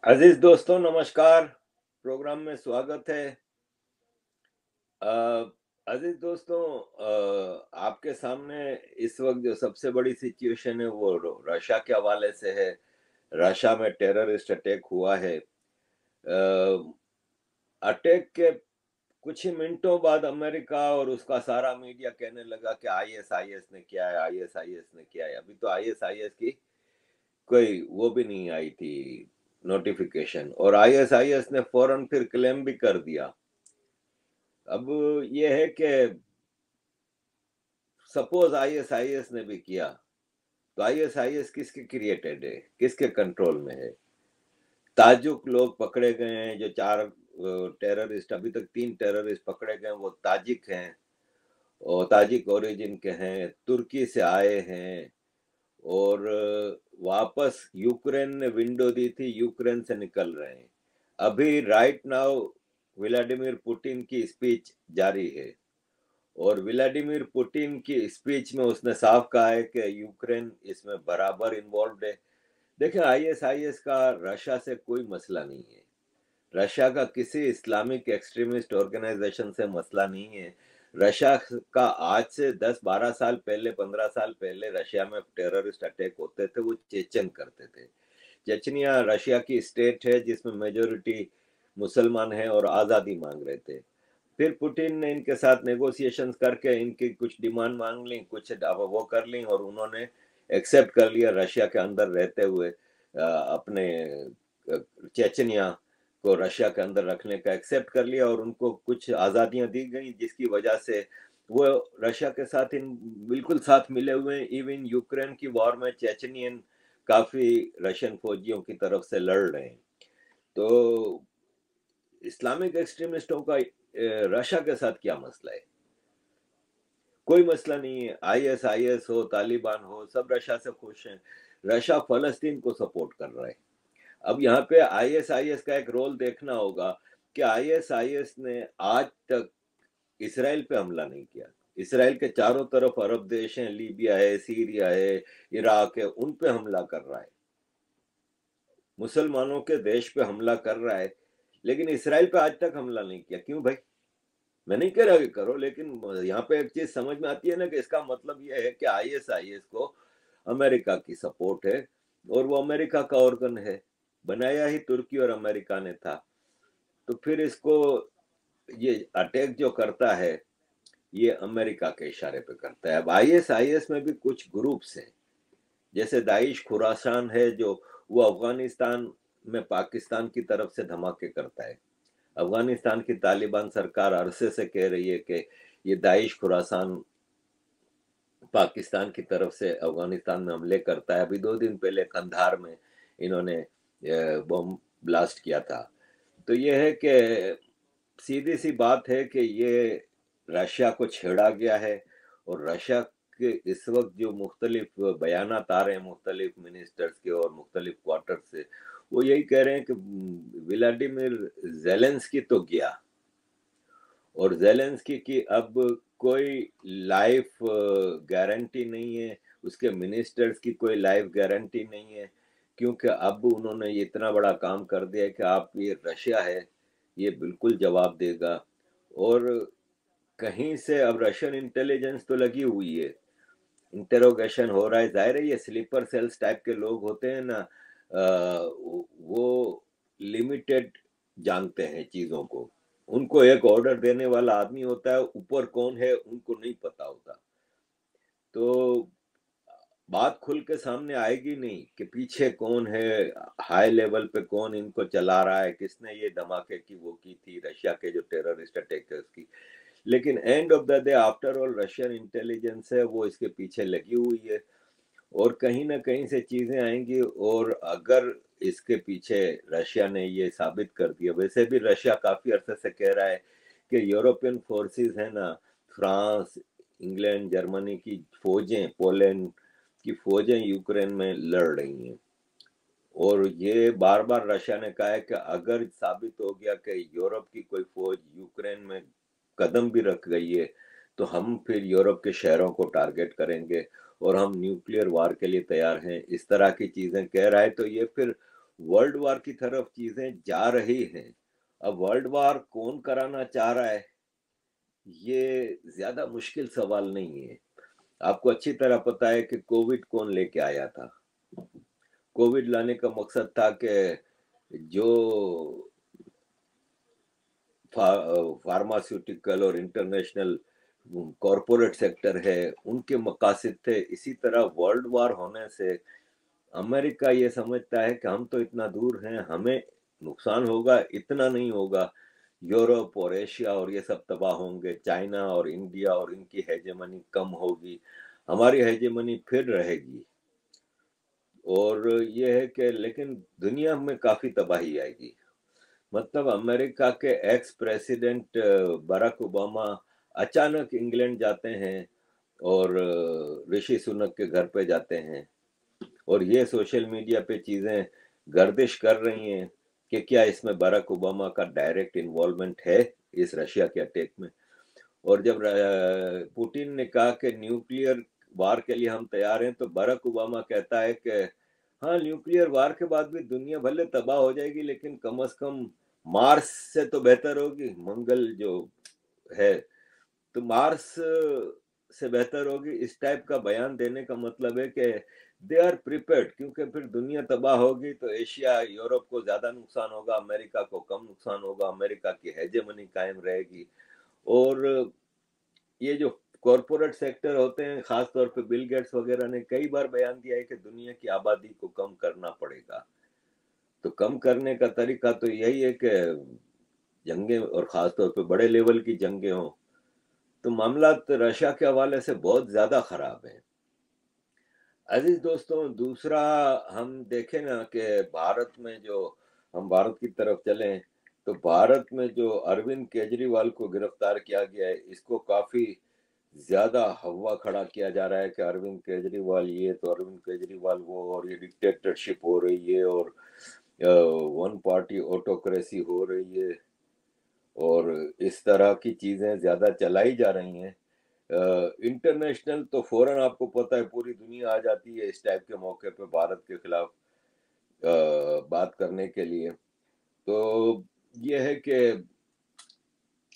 अजीज दोस्तों नमस्कार। प्रोग्राम में स्वागत है। अ, अजीज दोस्तों, आपके सामने इस वक्त जो सबसे बड़ी सिचुएशन है वो रशिया के हवाले से है। रशिया में टेररिस्ट अटैक हुआ है। अटैक के कुछ ही मिनटों बाद अमेरिका और उसका सारा मीडिया कहने लगा कि आईएसआईएस ने किया है, आईएसआईएस ने किया है। अभी तो आईएसआईएस की कोई वो भी नहीं आई थी नोटिफिकेशन, और आईएसआईएस ने फौरन फिर क्लेम भी कर दिया। अब ये है कि सपोज आईएसआईएस ने भी किया तो आईएसआईएस किसके क्रिएटेड है, किसके कंट्रोल में है? ताजुक लोग पकड़े गए हैं, जो चार टेररिस्ट, अभी तक तीन टेररिस्ट पकड़े गए हैं, वो ताजिक हैं और ताजिक ओरिजिन के हैं, तुर्की से आए हैं। और वापस यूक्रेन ने विंडो दी थी, यूक्रेन से निकल रहे हैं। अभी राइट नाउ व्लादिमीर पुतिन की स्पीच जारी है, और व्लादिमीर पुतिन की स्पीच में उसने साफ कहा है कि यूक्रेन इसमें बराबर इन्वॉल्व है। देखिए, आईएसआईएस का रशिया से कोई मसला नहीं है। रशिया का किसी इस्लामिक एक्सट्रीमिस्ट ऑर्गेनाइजेशन से मसला नहीं है। रशिया का आज से 10-12 साल पहले, 15 साल पहले रशिया में टेररिस्ट अटैक होते थे, वो चेचन करते थे। चेचनिया रशिया की स्टेट है जिसमें मेजोरिटी मुसलमान है और आज़ादी मांग रहे थे। फिर पुतिन ने इनके साथ नेगोशिएशंस करके इनकी कुछ डिमांड मांग ली, कुछ वो कर ली, और उन्होंने एक्सेप्ट कर लिया रशिया के अंदर रहते हुए अपने चेचनिया को रशिया के अंदर रखने का एक्सेप्ट कर लिया, और उनको कुछ आज़ादियां दी गई जिसकी वजह से वो रशिया के साथ इन बिल्कुल साथ मिले हुए हैं। इवन यूक्रेन की वॉर में चेचनियन काफी रशियन फौजियों की तरफ से लड़ रहे हैं। तो इस्लामिक एक्सट्रीमिस्टों का रशिया के साथ क्या मसला है? कोई मसला नहीं है। आईएसआईएस हो, तालिबान हो, सब रशिया से खुश हैं। रशिया फलस्तीन को सपोर्ट कर रहा है। अब यहाँ पे आईएसआईएस का एक रोल देखना होगा कि आईएसआईएस ने आज तक इसराइल पे हमला नहीं किया। इसराइल के चारों तरफ अरब देश हैं, लीबिया है, सीरिया है, इराक है, उन पे हमला कर रहा है, मुसलमानों के देश पे हमला कर रहा है, लेकिन इसराइल पे आज तक हमला नहीं किया। क्यों भाई? मैं नहीं कह रहा कि करो, लेकिन यहाँ पे एक चीज समझ में आती है ना कि इसका मतलब ये है कि आईएसआईएस को अमेरिका की सपोर्ट है, और वो अमेरिका का ऑर्गन है, बनाया ही तुर्की और अमेरिका ने था। तो फिर इसको ये अटैक जो करता है ये अमेरिका के इशारे पे करता है। अब आईएसआईएस में भी कुछ ग्रुप्स हैं, जैसे दाइश खुरासान है, जो वो अफगानिस्तान में पाकिस्तान की तरफ से धमाके करता है। अफगानिस्तान की तालिबान सरकार अरसे से कह रही है कि ये दाइश खुरासान पाकिस्तान की तरफ से अफगानिस्तान में हमले करता है। अभी 2 दिन पहले कंधार में इन्होंने बम ब्लास्ट किया था। तो ये है कि सीधी सी बात है कि ये रशिया को छेड़ा गया है, और रशिया के इस वक्त जो मुख्तलिफ बयानात आ रहे हैं मुख्तलिफ मिनिस्टर्स के और मुख्तलिफ क्वार्टर से, वो यही कह रहे हैं कि व्लादिमीर जेलेंस्की तो गया, और जेलेंस्की की अब कोई लाइफ गारंटी नहीं है, उसके मिनिस्टर्स की कोई लाइफ गारंटी नहीं है, क्योंकि अब उन्होंने ये इतना बड़ा काम कर दिया है कि आप, ये रशिया है, ये बिल्कुल जवाब देगा। और कहीं से अब रशियन इंटेलिजेंस तो लगी हुई है, इंटेरोगेशन हो रहा है। जाहिर है ये स्लीपर सेल्स टाइप के लोग होते हैं ना, वो लिमिटेड जानते हैं चीजों को। उनको एक ऑर्डर देने वाला आदमी होता है, ऊपर कौन है उनको नहीं पता होता। तो बात खुल के सामने आएगी नहीं कि पीछे कौन है, हाई लेवल पे कौन इनको चला रहा है, किसने ये धमाके की वो की थी रशिया के जो टेररिस्ट अटैकर्स की। लेकिन end of the day after all Russian intelligence है वो इसके पीछे लगी हुई है, और कहीं ना कहीं से चीजें आएंगी। और अगर इसके पीछे रशिया ने ये साबित कर दिया, वैसे भी रशिया काफी अरसे से कह रहा है कि यूरोपियन फोर्सेस है ना, फ्रांस, इंग्लैंड, जर्मनी की फौजें, पोलैंड की फौजें यूक्रेन में लड़ रही हैं। और ये बार बार रशिया ने कहा है कि अगर साबित हो गया कि यूरोप की कोई फौज यूक्रेन में कदम भी रख गई है, तो हम फिर यूरोप के शहरों को टारगेट करेंगे और हम न्यूक्लियर वार के लिए तैयार हैं, इस तरह की चीजें कह रहा है। तो ये फिर वर्ल्ड वॉर की तरफ चीजें जा रही हैं। अब वर्ल्ड वॉर कौन कराना चाह रहा है, ये ज्यादा मुश्किल सवाल नहीं है। आपको अच्छी तरह पता है कि कोविड कौन लेके आया था। कोविड लाने का मकसद था कि जो फार्मास्यूटिकल और इंटरनेशनल कॉरपोरेट सेक्टर है, उनके मकासद थे। इसी तरह वर्ल्ड वॉर होने से अमेरिका ये समझता है कि हम तो इतना दूर हैं, हमें नुकसान होगा, इतना नहीं होगा। यूरोप और एशिया और ये सब तबाह होंगे, चाइना और इंडिया और इनकी हेजेमनी कम होगी, हमारी हेजेमनी फिर रहेगी। और ये है कि लेकिन दुनिया में काफी तबाही आएगी। मतलब अमेरिका के एक्स प्रेसिडेंट बराक ओबामा अचानक इंग्लैंड जाते हैं और ऋषि सुनक के घर पे जाते हैं, और ये सोशल मीडिया पे चीजें गर्दिश कर रही हैं कि क्या इसमें बराक ओबामा का डायरेक्ट इन्वॉल्वमेंट है इस रशिया के अटैक में। और जब पुतिन ने कहा कि न्यूक्लियर वार के लिए हम तैयार हैं, तो बराक ओबामा कहता है कि हाँ, न्यूक्लियर वार के बाद भी दुनिया भले तबाह हो जाएगी, लेकिन कम से कम मार्स से तो बेहतर होगी। मंगल जो है, तो मार्स से बेहतर होगी। इस टाइप का बयान देने का मतलब है कि दे आर प्रिपेयर्ड, क्योंकि फिर दुनिया तबाह होगी तो एशिया यूरोप को ज्यादा नुकसान होगा, अमेरिका को कम नुकसान होगा, अमेरिका की हेजेमनी कायम रहेगी। और ये जो कॉरपोरेट सेक्टर होते हैं, खास तौर पे बिल गेट्स वगैरह ने कई बार बयान दिया है कि दुनिया की आबादी को कम करना पड़ेगा। तो कम करने का तरीका तो यही है कि जंगें, और खास तौर पे बड़े लेवल की जंगें हों। तो मामला तो रशिया के हवाले से बहुत ज्यादा खराब है। अजीज दोस्तों, दूसरा हम देखें ना कि भारत में जो, हम भारत की तरफ चलें, तो भारत में जो अरविंद केजरीवाल को गिरफ्तार किया गया है, इसको काफी ज्यादा हवा खड़ा किया जा रहा है कि अरविंद केजरीवाल ये, तो अरविंद केजरीवाल वो, और ये डिक्टेटरशिप हो रही है, और वन पार्टी ऑटोक्रेसी हो रही है, और इस तरह की चीजें ज्यादा चलाई जा रही हैं। इंटरनेशनल तो फौरन आपको पता है पूरी दुनिया आ जाती है इस टाइप के मौके पे भारत के खिलाफ बात करने के लिए। तो ये है कि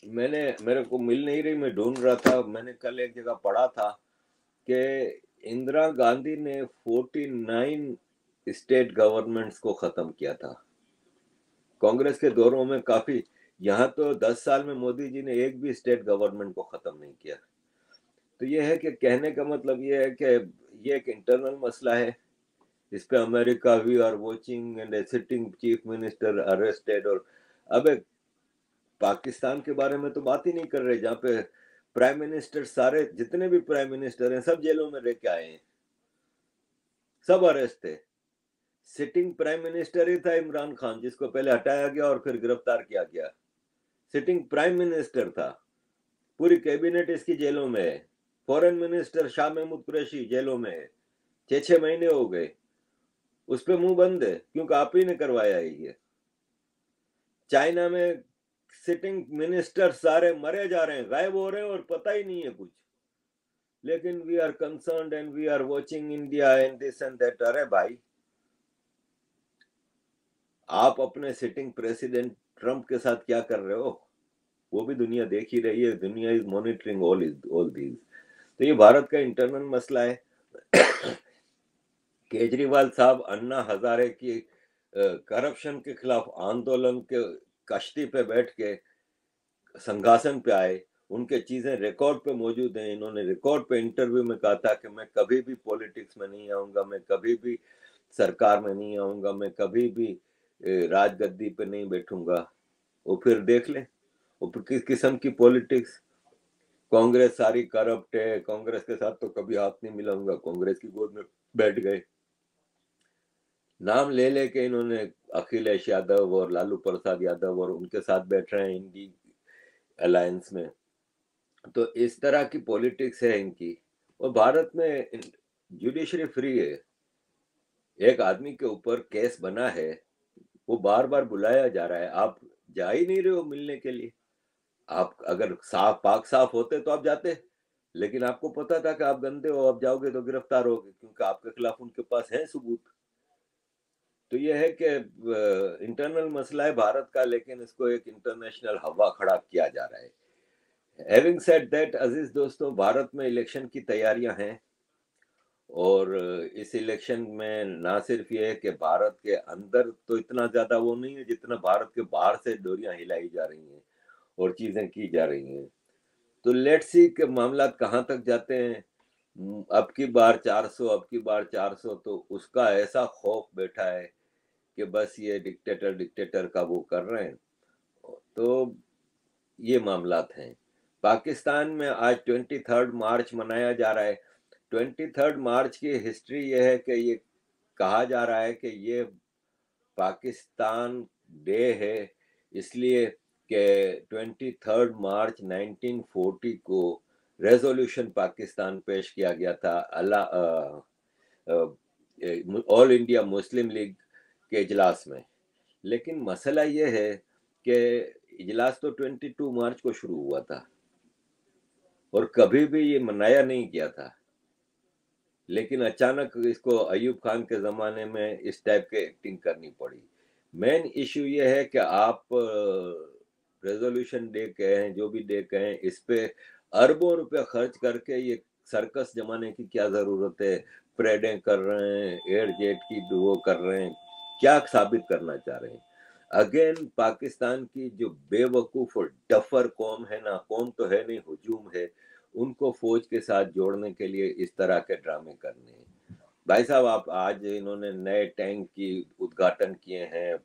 मेरे को मिल नहीं रही, मैं ढूंढ रहा था, मैंने कल एक जगह पढ़ा था कि इंदिरा गांधी ने 49 स्टेट गवर्नमेंट्स को खत्म किया था कांग्रेस के दौरों में। काफी, यहाँ तो 10 साल में मोदी जी ने एक भी स्टेट गवर्नमेंट को खत्म नहीं किया। तो ये है कि कहने का मतलब ये है कि ये एक इंटरनल मसला है। इस पे America, we are watching and sitting chief minister arrested. और अब पाकिस्तान के बारे में तो बात ही नहीं कर रहे, जहाँ पे प्राइम मिनिस्टर, सारे जितने भी प्राइम मिनिस्टर हैं सब जेलों में रह के आए हैं, सब अरेस्ट थे। सिटिंग प्राइम मिनिस्टर ही था इमरान खान, जिसको पहले हटाया गया और फिर गिरफ्तार किया गया। सिटिंग प्राइम मिनिस्टर था, पूरी कैबिनेट इसकी जेलों में है। फॉरेन मिनिस्टर शाह महमूद कुरैशी जेलों में है, 6-6 महीने हो गए। उस पर मुंह बंद है क्योंकि आप ही ने करवाया है ये। चाइना में सिटिंग मिनिस्टर सारे मरे जा रहे हैं, गायब हो रहे हैं, और पता ही नहीं है कुछ। लेकिन we are concerned and we are watching India and this and that. अरे भाई, आप अपने सिटिंग प्रेसिडेंट ट्रंप के साथ क्या कर रहे हो, वो भी दुनिया देख ही रही है। दुनिया इज मॉनिटरिंग ऑल दीज। तो ये भारत का इंटरनल मसला है। केजरीवाल साहब अन्ना हजारे की करप्शन के खिलाफ आंदोलन के कश्ती पे बैठ के संघासन पे आए। उनके चीजें रिकॉर्ड पे मौजूद हैं। इन्होंने रिकॉर्ड पे इंटरव्यू में कहा था कि मैं कभी भी पॉलिटिक्स में नहीं आऊंगा, मैं कभी भी सरकार में नहीं आऊंगा, मैं कभी भी राजगद्दी पे नहीं बैठूंगा। वो फिर देख ले, वो किस किस्म की पॉलिटिक्स। कांग्रेस सारी करप्ट है, कांग्रेस के साथ तो कभी हाथ नहीं मिलाऊंगा, कांग्रेस की गोद में बैठ गए। नाम ले लेके इन्होंने अखिलेश यादव और लालू प्रसाद यादव और उनके साथ बैठ रहे हैं इंडी अलायंस में। तो इस तरह की पॉलिटिक्स है इनकी। और भारत में जुडिशरी फ्री है। एक आदमी के ऊपर केस बना है, वो बार बार बुलाया जा रहा है, आप जा ही नहीं रहे हो मिलने के लिए। आप अगर साफ पाक साफ होते तो आप जाते, लेकिन आपको पता था कि आप गंदे हो, आप जाओगे तो गिरफ्तार होगे, क्योंकि आपके खिलाफ उनके पास है सबूत। तो ये है कि इंटरनल मसला है भारत का, लेकिन इसको एक इंटरनेशनल हवा खड़ा किया जा रहा है। हैविंग सेड दैट, अजीज दोस्तों, भारत में इलेक्शन की तैयारियां हैं, और इस इलेक्शन में ना सिर्फ ये है कि भारत के अंदर तो इतना ज्यादा वो नहीं है जितना भारत के बाहर से डोरियां हिलाई जा रही हैं और चीजें की जा रही हैं। तो लेट्स सी के मामला कहाँ तक जाते हैं। अब की बार 400, अब की बार 400, तो उसका ऐसा खौफ बैठा है कि बस ये डिक्टेटर डिक्टेटर का वो कर रहे हैं। तो ये मामलात हैं। पाकिस्तान में आज 23 मार्च मनाया जा रहा है। 23 मार्च की हिस्ट्री ये है कि ये कहा जा रहा है कि ये पाकिस्तान डे है, इसलिए कि 23 मार्च 1940 को रेजोल्यूशन पाकिस्तान पेश किया गया था ऑल इंडिया मुस्लिम लीग के इजलास में। लेकिन मसला ये है कि इजलास तो 22 मार्च को शुरू हुआ था और कभी भी ये मनाया नहीं गया था, लेकिन अचानक इसको अयूब खान के ज़माने में इस टाइप के एक्टिंग करनी पड़ी। मेन इश्यू ये है कि आप रेजोल्यूशन डे कहें, जो भी डे कहें, इस पे अरबों रुपए खर्च करके ये सर्कस जमाने की क्या ज़रूरत है। परेडें कर रहे हैं, एयर जेट की वो कर रहे हैं, क्या साबित करना चाह रहे हैं। अगेन पाकिस्तान की जो बेवकूफ़ और डफर कौम है ना, कौम तो है नहीं, हुजूम है, उनको फौज के साथ जोड़ने के लिए इस तरह के ड्रामे करने हैं। भाई साहब, आप आज इन्होंने नए टैंक की उद्घाटन किए हैं।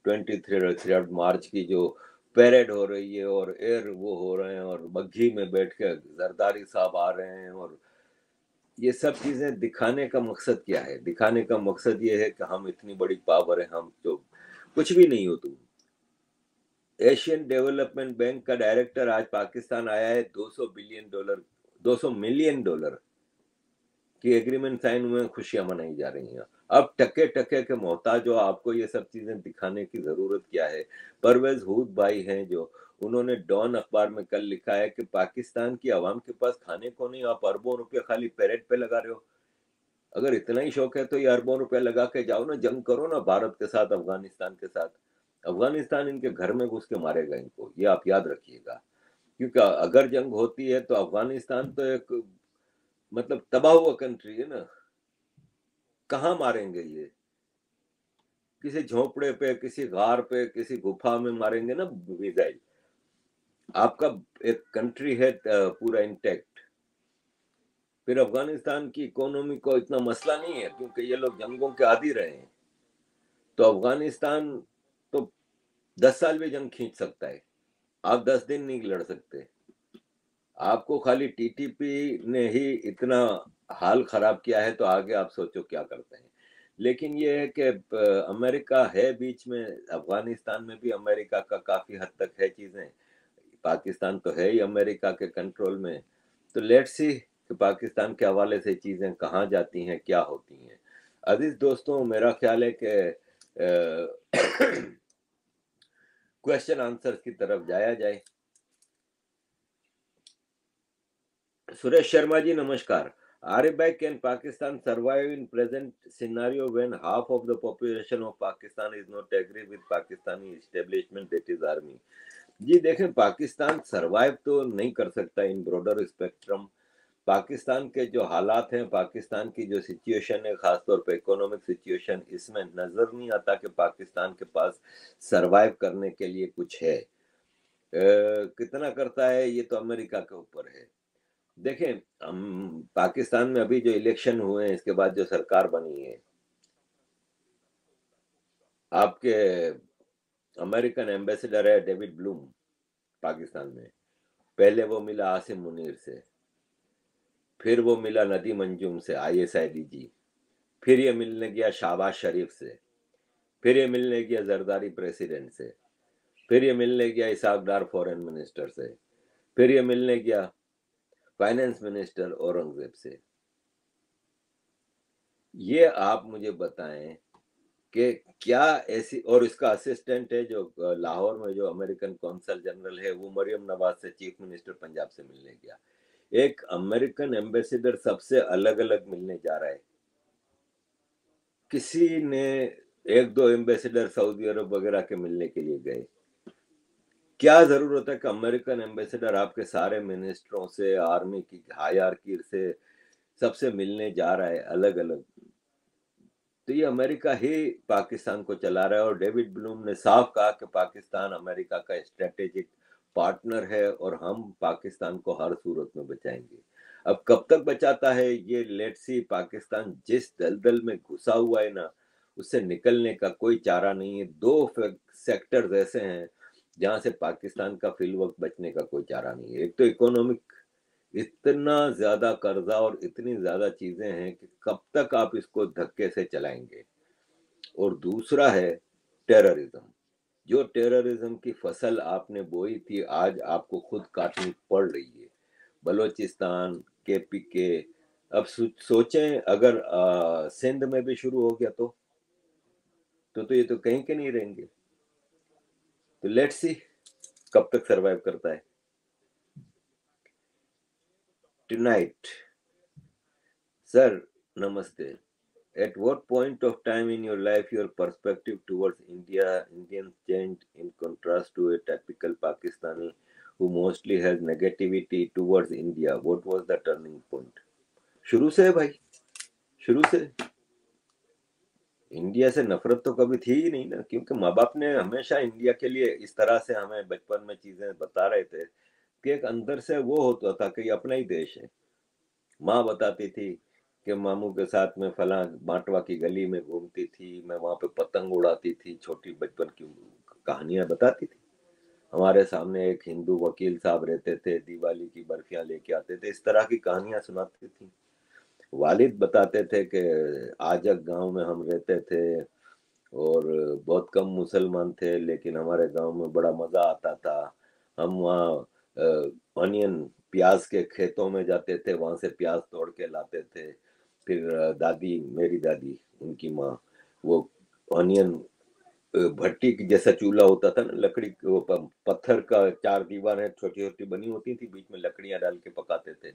23 मार्च की जो परेड हो रही है और एयर वो हो रहे हैं और बग्घी में बैठ के जरदारी साहब आ रहे हैं, और ये सब चीजें दिखाने का मकसद क्या है? दिखाने का मकसद ये है कि हम इतनी बड़ी पावर है, हम तो कुछ भी नहीं हो तुम। एशियन डेवलपमेंट बैंक का डायरेक्टर आज पाकिस्तान आया है। $200 बिलियन, $200 मिलियन की एग्रीमेंट साइन हुए, खुशियां मनाई जा रही हैं। अब टके टके के मोहताज हो, आपको ये सब चीजें दिखाने की जरूरत क्या है? परवेज हुद भाई हैं जो, उन्होंने डॉन अखबार में कल लिखा है कि पाकिस्तान की आवाम के पास खाने को नहीं, आप अरबों रुपए खाली पेरेड पे लगा रहे हो। अगर इतना ही शौक है तो ये अरबों रुपए लगा के जाओ ना, जंग करो ना भारत के साथ, अफगानिस्तान के साथ। अफगानिस्तान इनके घर में घुस के मारेगा इनको, ये आप याद रखिएगा। क्योंकि अगर जंग होती है तो अफगानिस्तान तो एक मतलब तबाह हुआ कंट्री है ना, कहाँ मारेंगे ये? किसी झोपड़े पे, किसी गार पे, किसी गुफा में मारेंगे ना मिसाइल। आपका एक कंट्री है पूरा इंटैक्ट। फिर अफगानिस्तान की इकोनॉमी को इतना मसला नहीं है, क्योंकि ये लोग जंगों के आदी रहे हैं। तो अफगानिस्तान तो 10 साल भी जंग खींच सकता है, आप 10 दिन नहीं लड़ सकते। आपको खाली टीटीपी ने ही इतना हाल खराब किया है, तो आगे आप सोचो क्या करते हैं। लेकिन ये है कि अमेरिका है बीच में, अफगानिस्तान में भी अमेरिका का काफी हद तक है चीजें। पाकिस्तान तो है ही अमेरिका के कंट्रोल में। तो लेट्स सी कि पाकिस्तान के हवाले से चीजें कहाँ जाती हैं, क्या होती हैं। अजीज दोस्तों, मेरा ख्याल है कि क्वेश्चन आंसर की तरफ जाया जाए। सुरेश शर्मा जी, नमस्कार। Aribak, can Pakistan survive in present scenario when half of the population of Pakistan is not agree with Pakistani establishment, that is army? जी देखें, पाकिस्तान सरवाइव तो नहीं कर सकता इन ब्रॉडर स्पेक्ट्रम। पाकिस्तान के जो हालात हैं, पाकिस्तान की जो सिचुएशन है, खासतौर पे इकोनॉमिक सिचुएशन, इसमें नजर नहीं आता कि पाकिस्तान के पास सरवाइव करने के लिए कुछ है। कितना करता है ये तो अमेरिका के ऊपर है। देखें, हम पाकिस्तान में अभी जो इलेक्शन हुए हैं, इसके बाद जो सरकार बनी है, आपके अमेरिकन एम्बेसडर है डेविड ब्लूम पाकिस्तान में। पहले वो मिला आसिम मुनीर से, फिर वो मिला नदीम अंजुम से, आईएसआई डीजी। फिर ये मिलने गया शहबाज शरीफ से, फिर ये मिलने गया जरदारी प्रेसिडेंट से, फिर ये मिलने गया इसहाक डार फॉरेन मिनिस्टर से, फिर ये मिलने गया फाइनेंस मिनिस्टर औरंगजेब से। ये आप मुझे बताएं कि क्या ऐसी, और इसका असिस्टेंट है जो लाहौर में जो अमेरिकन कौंसल जनरल है, वो मरियम नवाज से चीफ मिनिस्टर पंजाब से मिलने गया। एक अमेरिकन एम्बेसडर सबसे अलग अलग मिलने जा रहा है। किसी ने एक दो एम्बेसडर सऊदी अरब वगैरह के मिलने के लिए गए। क्या जरूरत है कि अमेरिकन एम्बेसडर आपके सारे मिनिस्टरों से, आर्मी की हायरार्की से, सबसे मिलने जा रहा है अलग अलग? तो ये अमेरिका ही पाकिस्तान को चला रहा है, और डेविड ब्लूम ने साफ कहा कि पाकिस्तान अमेरिका का स्ट्रेटेजिक पार्टनर है और हम पाकिस्तान को हर सूरत में बचाएंगे। अब कब तक बचाता है ये लेट्स सी। पाकिस्तान जिस दलदल में घुसा हुआ है ना, उससे निकलने का कोई चारा नहीं है। दो सेक्टर्स ऐसे हैं जहां से पाकिस्तान का फिलवक्त बचने का कोई चारा नहीं है। एक तो इकोनॉमिक, इतना ज्यादा कर्जा और इतनी ज्यादा चीजें हैं कि कब तक आप इसको धक्के से चलाएंगे। और दूसरा है टेररिज्म। जो टेररिज्म की फसल आपने बोई थी, आज आपको खुद काटनी पड़ रही है। बलोचिस्तान, केपीके। अब सोचें अगर सिंध में भी शुरू हो गया तो ये तो कहीं के नहीं रहेंगे। तो लेट्स सी कब तक सरवाइव करता है। टुनाइट सर, नमस्ते। At what point of time in your life your perspective towards Indians changed in contrast to a typical Pakistani who mostly has negativity towards India? What was the turning point? शुरू से है भाई, शुरू से India से नफरत तो कभी थी ही नहीं ना, क्योंकि माँ बाप ने हमेशा इंडिया के लिए इस तरह से हमें बचपन में चीजें बता रहे थे कि एक अंदर से वो होता था कि ये अपना ही देश है। माँ बताती थी कि मामू के साथ में फला बांटवा की गली में घूमती थी, मैं वहां पे पतंग उड़ाती थी, छोटी बचपन की कहानियां बताती थी। हमारे सामने एक हिंदू वकील साहब रहते थे, दिवाली की बर्फियां लेके आते थे, इस तरह की कहानियां सुनाती थी। वालिद बताते थे कि आजक गांव में हम रहते थे और बहुत कम मुसलमान थे, लेकिन हमारे गांव में बड़ा मजा आता था। हम वहाँ ऑनियन, प्याज के खेतों में जाते थे, वहां से प्याज तोड़ के लाते थे। फिर दादी, मेरी दादी, उनकी माँ, वो ऑनियन, भट्टी की जैसा चूल्हा होता था ना, लकड़ी वो पत्थर का, चार दीवारें छोटी छोटी बनी होती थी, बीच में लकड़ियां डाल के पकाते थे।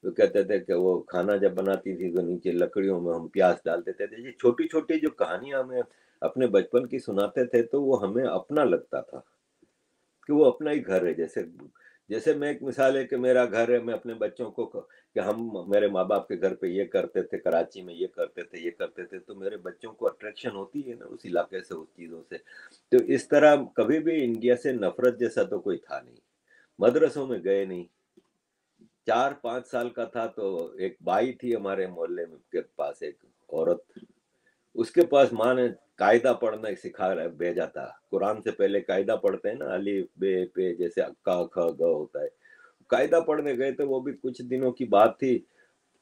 तो कहते थे कि वो खाना जब बनाती थी तो नीचे लकड़ियों में हम प्याज डाल देते थे। ये छोटी छोटी जो कहानियां हमें अपने बचपन की सुनाते थे, तो वो हमें अपना लगता था कि वो अपना ही घर है। जैसे जैसे मैं, एक मिसाल है कि मेरा घर है, मैं अपने बच्चों को कि हम मेरे माँ बाप के घर पे ये करते थे, कराची में ये करते थे, ये करते थे, तो मेरे बच्चों को अट्रैक्शन होती है ना उस इलाके से, उस चीजों से। तो इस तरह कभी भी इंडिया से नफरत जैसा तो कोई था नहीं। मदरसों में गए नहीं। 4-5 साल का था तो एक बाई थी हमारे मोहल्ले में के पास, एक औरत, उसके पास माँ ने कायदा पढ़ना सिखा भेजा था। कुरान से पहले कायदा पढ़ते हैं ना, अली बे पे, जैसे अक्का ख ग होता है। कायदा पढ़ने गए थे, वो भी कुछ दिनों की बात थी।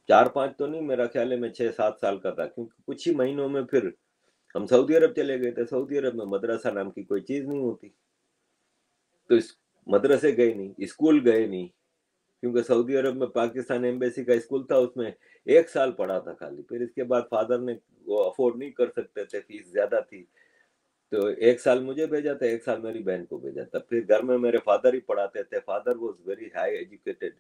4-5 तो नहीं, मेरा ख्याल है मैं 6-7 साल का था, क्योंकि कुछ ही महीनों में फिर हम सऊदी अरब चले गए थे। सऊदी अरब में मदरसा नाम की कोई चीज नहीं होती। तो इस मदरसे गए नहीं, स्कूल गए नहीं, क्योंकि सऊदी अरब में पाकिस्तान एम्बेसी का स्कूल था, उसमें 1 साल पढ़ा था खाली। फिर इसके बाद फादर ने, वो अफोर्ड नहीं कर सकते थे, फीस ज्यादा थी, तो 1 साल मुझे भेजा था, 1 साल मेरी बहन को भेजा था। फिर घर में मेरे फादर ही पढ़ाते थे, father was very high educated,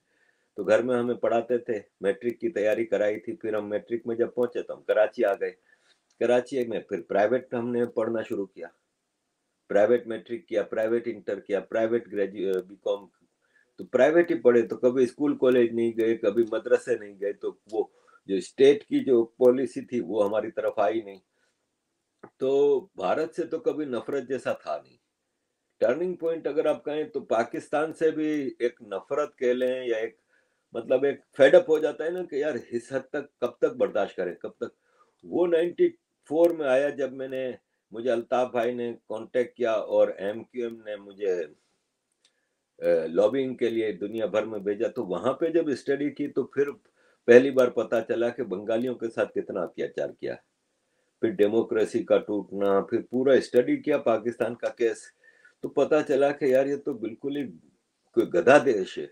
तो घर में हमें पढ़ाते थे। मैट्रिक की तैयारी कराई थी, फिर हम मैट्रिक में जब पहुंचे तो हम कराची आ गए। कराची में फिर प्राइवेट हमने पढ़ना शुरू किया, प्राइवेट मैट्रिक किया, प्राइवेट इंटर किया, प्राइवेट ग्रेजुएट बीकॉम। तो प्राइवेट ही पढ़े, तो कभी स्कूल कॉलेज नहीं गए, कभी मदरसे नहीं गए, तो वो जो स्टेट की जो पॉलिसी थी वो हमारी तरफ आई नहीं। तो भारत से तो कभी नफरत जैसा था नहीं। टर्निंग पॉइंट अगर आप कहें तो पाकिस्तान से भी एक नफरत कह लें, या एक मतलब एक फेडअप हो जाता है ना कि यार इस हद तक कब तक बर्दाश्त करें, कब तक। वो 94 में आया जब मुझे अल्ताफ भाई ने कांटेक्ट किया और एमक्यूएम ने मुझे लॉबिंग के लिए दुनिया भर में भेजा। तो वहां पे जब स्टडी की तो फिर पहली बार पता चला कि बंगालियों के साथ कितना अत्याचार किया। फिर डेमोक्रेसी का टूटना, फिर पूरा स्टडी किया पाकिस्तान का केस, तो पता चला कि यार ये तो बिल्कुल ही कोई गधा देश है,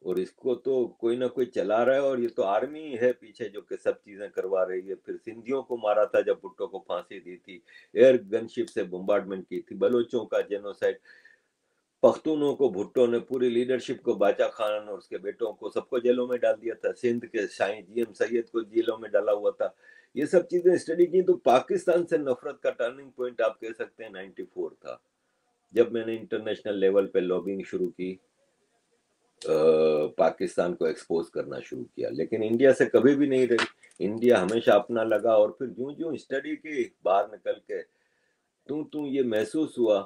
और इसको तो कोई ना कोई चला रहा है, और ये तो आर्मी है पीछे जो कि सब चीजें करवा रही है। फिर सिंधियों को मारा था जब भुट्टो को फांसी दी थी, एयर गनशिप से बम्बार्डमेंट की थी, बलोचों का जेनोसाइड, पख्तूनों को भुट्टो ने पूरी लीडरशिप को, बाचा खान और उसके बेटों को सबको जेलों में डाल दिया था। सिंध के शाही जीएम सैयद को जेलों में डाला हुआ था। ये सब चीजें स्टडी की। तो पाकिस्तान से नफरत का टर्निंग पॉइंट आप कह सकते हैं 94 था, जब मैंने इंटरनेशनल लेवल पे लॉबिंग शुरू की, पाकिस्तान को एक्सपोज करना शुरू किया। लेकिन इंडिया से कभी भी नहीं रही, इंडिया हमेशा अपना लगा। और फिर यूं यूं स्टडी की, बाहर निकल के तू ये महसूस हुआ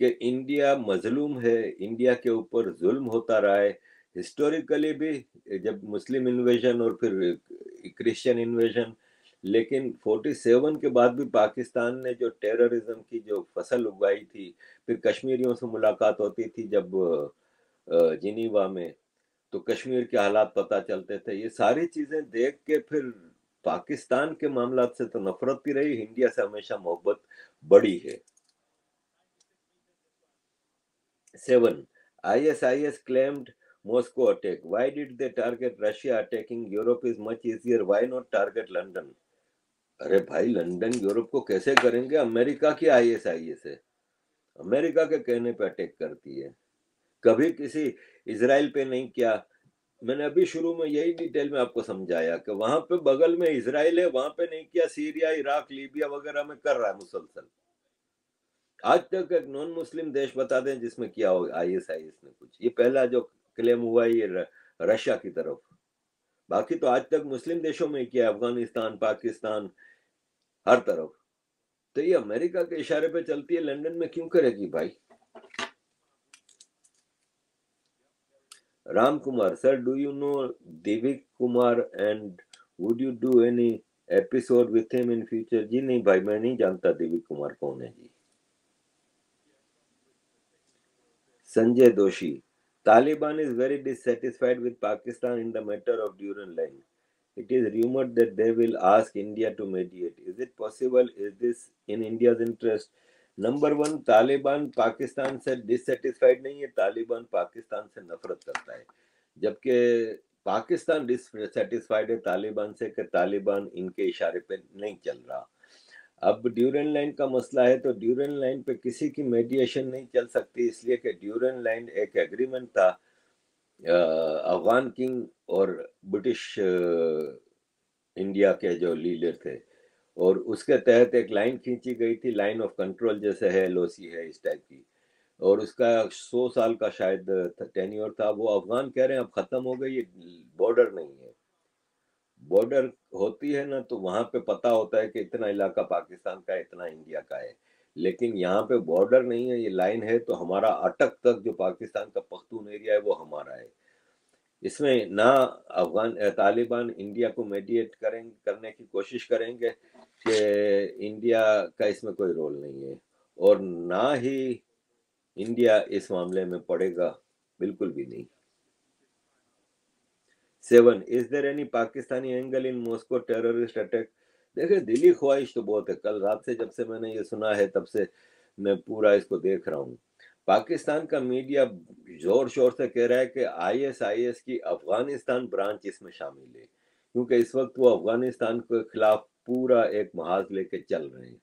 कि इंडिया मजलूम है, इंडिया के ऊपर जुल्म होता रहा है हिस्टोरिकली भी, जब मुस्लिम इन्वेजन और फिर क्रिश्चियन इन्वेजन। लेकिन 47 के बाद भी पाकिस्तान ने जो टेररिज्म की जो फसल उगाई थी, फिर कश्मीरियों से मुलाकात होती थी जब जिनीवा में, तो कश्मीर के हालात पता चलते थे। ये सारी चीजें देख के फिर पाकिस्तान के मामला से तो नफरत ही रही, इंडिया से हमेशा मोहब्बत बड़ी है। 7. ISIS claimed Moscow attack. Why did they target Russia? Attacking Europe is much easier. Why not target London? अरे भाई, लंदन यूरोप को कैसे करेंगे? अमेरिका की ISIS है, अमेरिका के कहने पे अटैक करती है। कभी किसी इसराइल पे नहीं किया। मैंने अभी शुरू में यही डिटेल में आपको समझाया कि वहां पे बगल में इसराइल है, वहां पे नहीं किया। सीरिया, इराक, लीबिया वगैरह में कर रहा है मुसलसल। आज तक एक नॉन मुस्लिम देश बता दें जिसमें किया हो ISIS ने कुछ? ये पहला जो क्लेम हुआ ये रशिया की तरफ। बाकी तो आज तक मुस्लिम देशों में किया, अफगानिस्तान, पाकिस्तान, हर तरफ। तो ये अमेरिका के इशारे पे चलती है, लंदन में क्यों करेगी भाई? Ram Kumar sir, do you know Divik Kumar and would you do any episode with him in future? जी नहीं भाई, मैं नहीं जानता दिविक कुमार कौन है जी। संजय दोषी, Taliban is very dissatisfied with Pakistan in the matter of Durand Line. It is rumored that they will ask India to mediate. Is it possible? Is this in India's interest? Number one, Taliban Pakistan से dissatisfied नहीं है, तालिबान पाकिस्तान से नफरत करता है। जबकि Pakistan dissatisfied है तालिबान से कि तालिबान इनके इशारे पे नहीं चल रहा। अब ड्यूरेंट लाइन का मसला है, तो ड्यूरेंट लाइन पे किसी की मेडिएशन नहीं चल सकती, इसलिए कि ड्यूरेंट लाइन एक एग्रीमेंट था अफगान किंग और ब्रिटिश इंडिया के जो लीडर थे, और उसके तहत एक लाइन खींची गई थी, लाइन ऑफ कंट्रोल जैसे है, लोसी है, इस टाइप की। और उसका 100 साल का शायद टेन्योर था। वो अफगान कह रहे हैं अब खत्म हो गई, ये बॉर्डर नहीं है। बॉर्डर होती है ना, तो वहां पे पता होता है कि इतना इलाका पाकिस्तान का है, इतना इंडिया का है। लेकिन यहाँ पे बॉर्डर नहीं है, ये लाइन है, तो हमारा अटक तक जो पाकिस्तान का पख्तून एरिया है वो हमारा है। इसमें ना अफगान तालिबान इंडिया को मेडिएट करेंगे, करने की कोशिश करेंगे कि इंडिया का इसमें कोई रोल नहीं है, और ना ही इंडिया इस मामले में पड़ेगा, बिल्कुल भी नहीं। 7. Is there any Pakistani angle in Moscow terrorist attack? देखिए, दिली ख्वाहिश तो बहुत है। कल रात से जब से मैंने ये सुना है तब से मैं पूरा इसको देख रहा हूँ। पाकिस्तान का मीडिया जोर शोर से कह रहा है कि ISIS की अफगानिस्तान ब्रांच इसमें शामिल है, क्योंकि इस वक्त वो अफगानिस्तान के खिलाफ पूरा एक महाज लेके चल रहे हैं।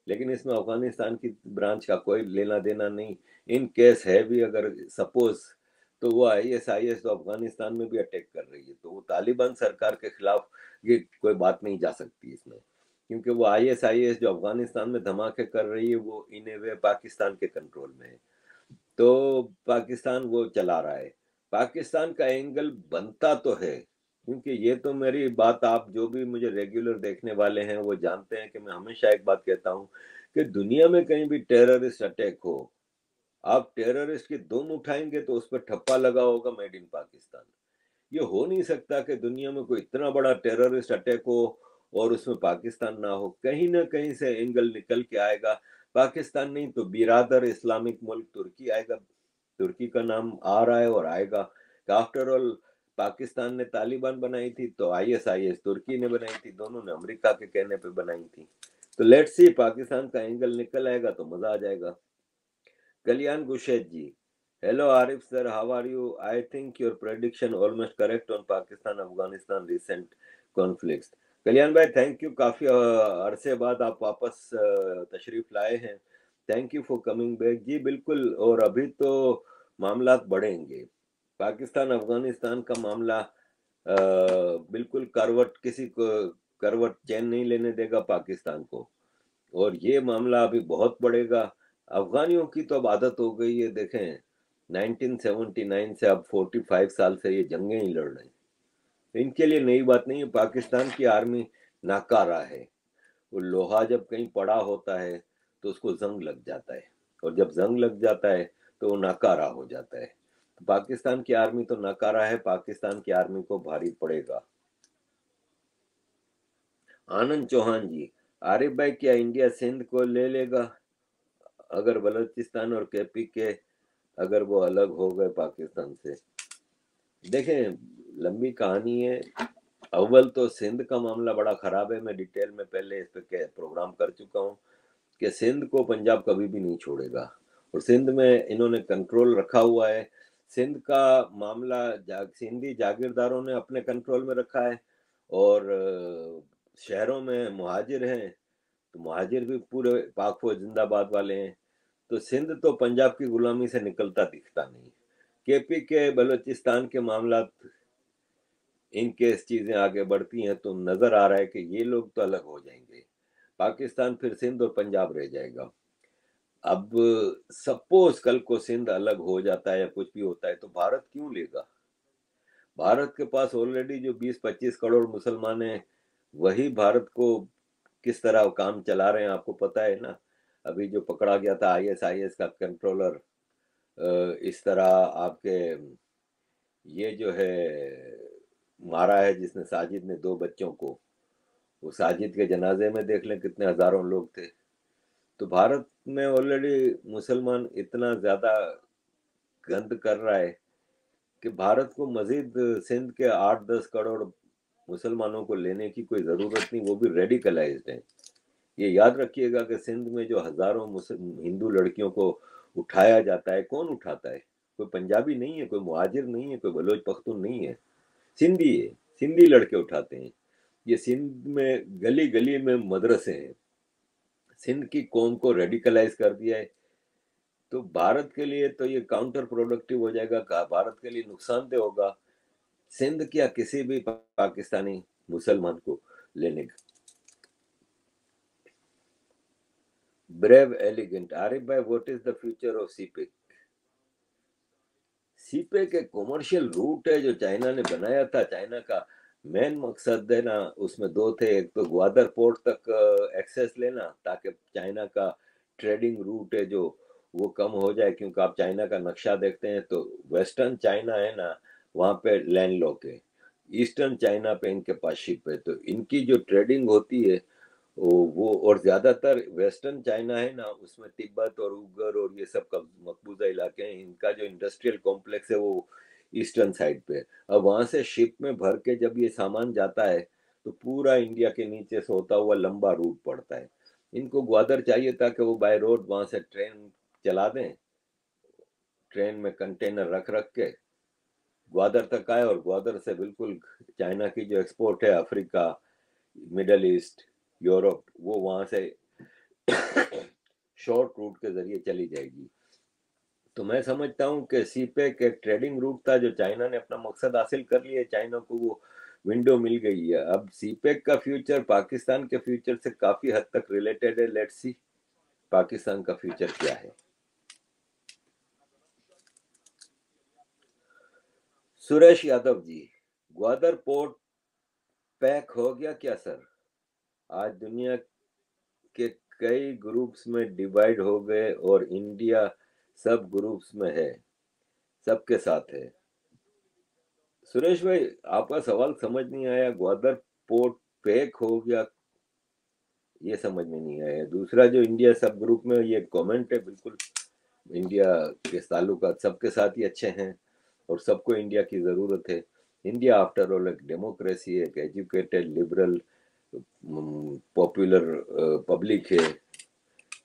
लेकिन इसमें अफगानिस्तान की ब्रांच का कोई लेना देना नहीं। इन केस है भी अगर सपोज, तो वो ISIS तो अफगानिस्तान में भी अटैक कर रही है, तो वो तालिबान सरकार के खिलाफ ये कोई बात नहीं जा सकती इसमें, क्योंकि वो ISIS जो अफगानिस्तान में धमाके कर रही है वो इन ए वे पाकिस्तान के कंट्रोल में है। तो पाकिस्तान वो चला रहा है। पाकिस्तान का एंगल बनता तो है, क्योंकि ये तो मेरी बात, आप जो भी मुझे रेगुलर देखने वाले हैं वो जानते हैं कि मैं हमेशा एक बात कहता हूँ कि दुनिया में कहीं भी टेररिस्ट अटैक हो, आप टेररिस्ट की दुम उठाएंगे तो उस पर ठप्पा लगा होगा मेड इन पाकिस्तान। ये हो नहीं सकता कि दुनिया में कोई इतना बड़ा टेररिस्ट अटैक हो और उसमें पाकिस्तान ना हो। कहीं ना कहीं से एंगल निकल के आएगा। पाकिस्तान नहीं तो बिरादर इस्लामिक मुल्क तुर्की आएगा। तुर्की का नाम आ रहा है और आएगा। आफ्टर ऑल पाकिस्तान ने तालिबान बनाई थी, तो ISIS तुर्की ने बनाई थी, दोनों ने अमेरिका के कहने पे बनाई थी। तो लेट्स सी, पाकिस्तान का एंगल निकल आएगा तो मजा आ जाएगा। कल्याण गुशेद ji, hello Arif sir, how are you? I think your prediction almost correct on Pakistan Afghanistan recent conflicts. Kalyan भाई, थैंक यू, काफी अरसे बाद आप वापस तशरीफ लाए हैं। Thank you for coming back जी। बिल्कुल, और अभी तो मामला बढ़ेंगे। पाकिस्तान अफगानिस्तान का मामला बिल्कुल करवट किसी को करवट चैन नहीं लेने देगा पाकिस्तान को, और ये मामला अभी बहुत बढ़ेगा। अफगानियों की तो अब आदत हो गई है, देखें 1979 से अब 45 साल से ये जंगें ही लड़ रहे हैं, तो इनके लिए नई बात नहीं है। पाकिस्तान की आर्मी नाकारा है, वो लोहा जब कहीं पड़ा होता है तो उसको जंग लग जाता है, और जब जंग लग जाता है तो वो नाकारा हो जाता है। तो पाकिस्तान की आर्मी तो नाकारा है, पाकिस्तान की आर्मी को भारी पड़ेगा। आनंद चौहान जी, आरिफ भाई क्या इंडिया सिंध को ले लेगा अगर बलूचिस्तान और केपी के अगर वो अलग हो गए पाकिस्तान से? देखें, लंबी कहानी है। अव्वल तो सिंध का मामला बड़ा खराब है, मैं डिटेल में पहले इस पे प्रोग्राम कर चुका हूँ कि सिंध को पंजाब कभी भी नहीं छोड़ेगा, और सिंध में इन्होंने कंट्रोल रखा हुआ है। सिंध का मामला सिंधी जागीरदारों ने अपने कंट्रोल में रखा है, और शहरों में मुहाजिर हैं, तो मुहाजिर भी पूरे पाक फौज जिंदाबाद वाले हैं। तो सिंध तो पंजाब की गुलामी से निकलता दिखता नहीं। केपी के बलूचिस्तान के मामला, इनके चीजें आगे बढ़ती हैं तो नजर आ रहा है कि ये लोग तो अलग हो जाएंगे, पाकिस्तान फिर सिंध और पंजाब रह जाएगा। अब सपोज कल को सिंध अलग हो जाता है या कुछ भी होता है तो भारत क्यों लेगा? भारत के पास ऑलरेडी जो 20-25 करोड़ मुसलमान हैं, वही भारत को किस तरह काम चला रहे हैं आपको पता है ना। अभी जो पकड़ा गया था आईएसआईएस का कंट्रोलर, इस तरह आपके ये जो है मारा है जिसने, साजिद ने 2 बच्चों को, वो साजिद के जनाजे में देख लें कितने हजारों लोग थे। तो भारत में ऑलरेडी मुसलमान इतना ज्यादा गंद कर रहा है कि भारत को मजीद सिंध के 8-10 करोड़ मुसलमानों को लेने की कोई जरूरत नहीं, वो भी रेडिकलाइज्ड हैं। ये याद रखिएगा कि सिंध में जो हजारों हिंदू लड़कियों को उठाया जाता है, कौन उठाता है? कोई पंजाबी नहीं है, कोई मुहाजिर नहीं है, कोई बलोच पख्तून नहीं है, सिंधी है। सिंधी लड़के उठाते हैं। ये सिंध में गली गली में मदरसे हैं, सिंध की कौम को रेडिकलाइज कर दिया है। तो भारत के लिए तो ये काउंटर प्रोडक्टिव हो जाएगा, भारत के लिए नुकसानदेह होगा सिंध क्या किसी भी पाकिस्तानी मुसलमान को लेने का। ब्रेव एलिगेंट, आरिफ भाई what is the future of CPEC? CPEC एक कॉमर्शियल रूट है जो चाइना ने बनाया था। चाइना का मेन मकसद है ना, उसमें 2 थे, एक तो ग्वादर पोर्ट तक एक्सेस लेना ताकि चाइना का ट्रेडिंग रूट है जो वो कम हो जाए, क्योंकि आप चाइना का नक्शा देखते हैं तो वेस्टर्न चाइना है ना, वहाँ पे लैंड लॉक है, ईस्टर्न चाइना पे इनके पास शिप है, तो इनकी जो ट्रेडिंग होती है वो और ज्यादातर वेस्टर्न चाइना है ना, उसमें तिब्बत और उइगर और ये सब का मकबूजा इलाके हैं, इनका जो इंडस्ट्रियल कॉम्प्लेक्स है वो ईस्टर्न साइड पे है। अब वहां से शिप में भर के जब ये सामान जाता है तो पूरा इंडिया के नीचे से होता हुआ लंबा रूट पड़ता है। इनको ग्वादर चाहिए था कि वो बाय रोड वहां से ट्रेन चला दें, ट्रेन में कंटेनर रख रख के ग्वादर तक आए, और ग्वादर से बिल्कुल चाइना की जो एक्सपोर्ट है अफ्रीका, मिडल ईस्ट, यूरोप, वो वहां से शॉर्ट रूट के जरिए चली जाएगी। तो मैं समझता हूँ कि सीपेक एक ट्रेडिंग रूट था जो चाइना ने अपना मकसद हासिल कर लिया, चाइना को वो विंडो मिल गई है। अब सीपेक का फ्यूचर पाकिस्तान के फ्यूचर से काफी हद तक रिलेटेड है। लेट्स सी पाकिस्तान का फ्यूचर क्या है। सुरेश यादव जी, ग्वादर पोर्ट पैक हो गया क्या सर? आज दुनिया के कई ग्रुप्स में डिवाइड हो गए और इंडिया सब ग्रुप्स में है, सबके साथ है। सुरेश भाई, आपका सवाल समझ नहीं आया। ग्वादर पोर्ट पैक हो गया, ये समझ में नहीं आया। दूसरा जो इंडिया सब ग्रुप में, ये कमेंट है बिल्कुल। इंडिया के ताल्लुकात सबके साथ ही अच्छे हैं और सबको इंडिया की ज़रूरत है। इंडिया आफ्टर ऑल एक डेमोक्रेसी है, एक एजुकेटेड लिबरल पॉपुलर पब्लिक है,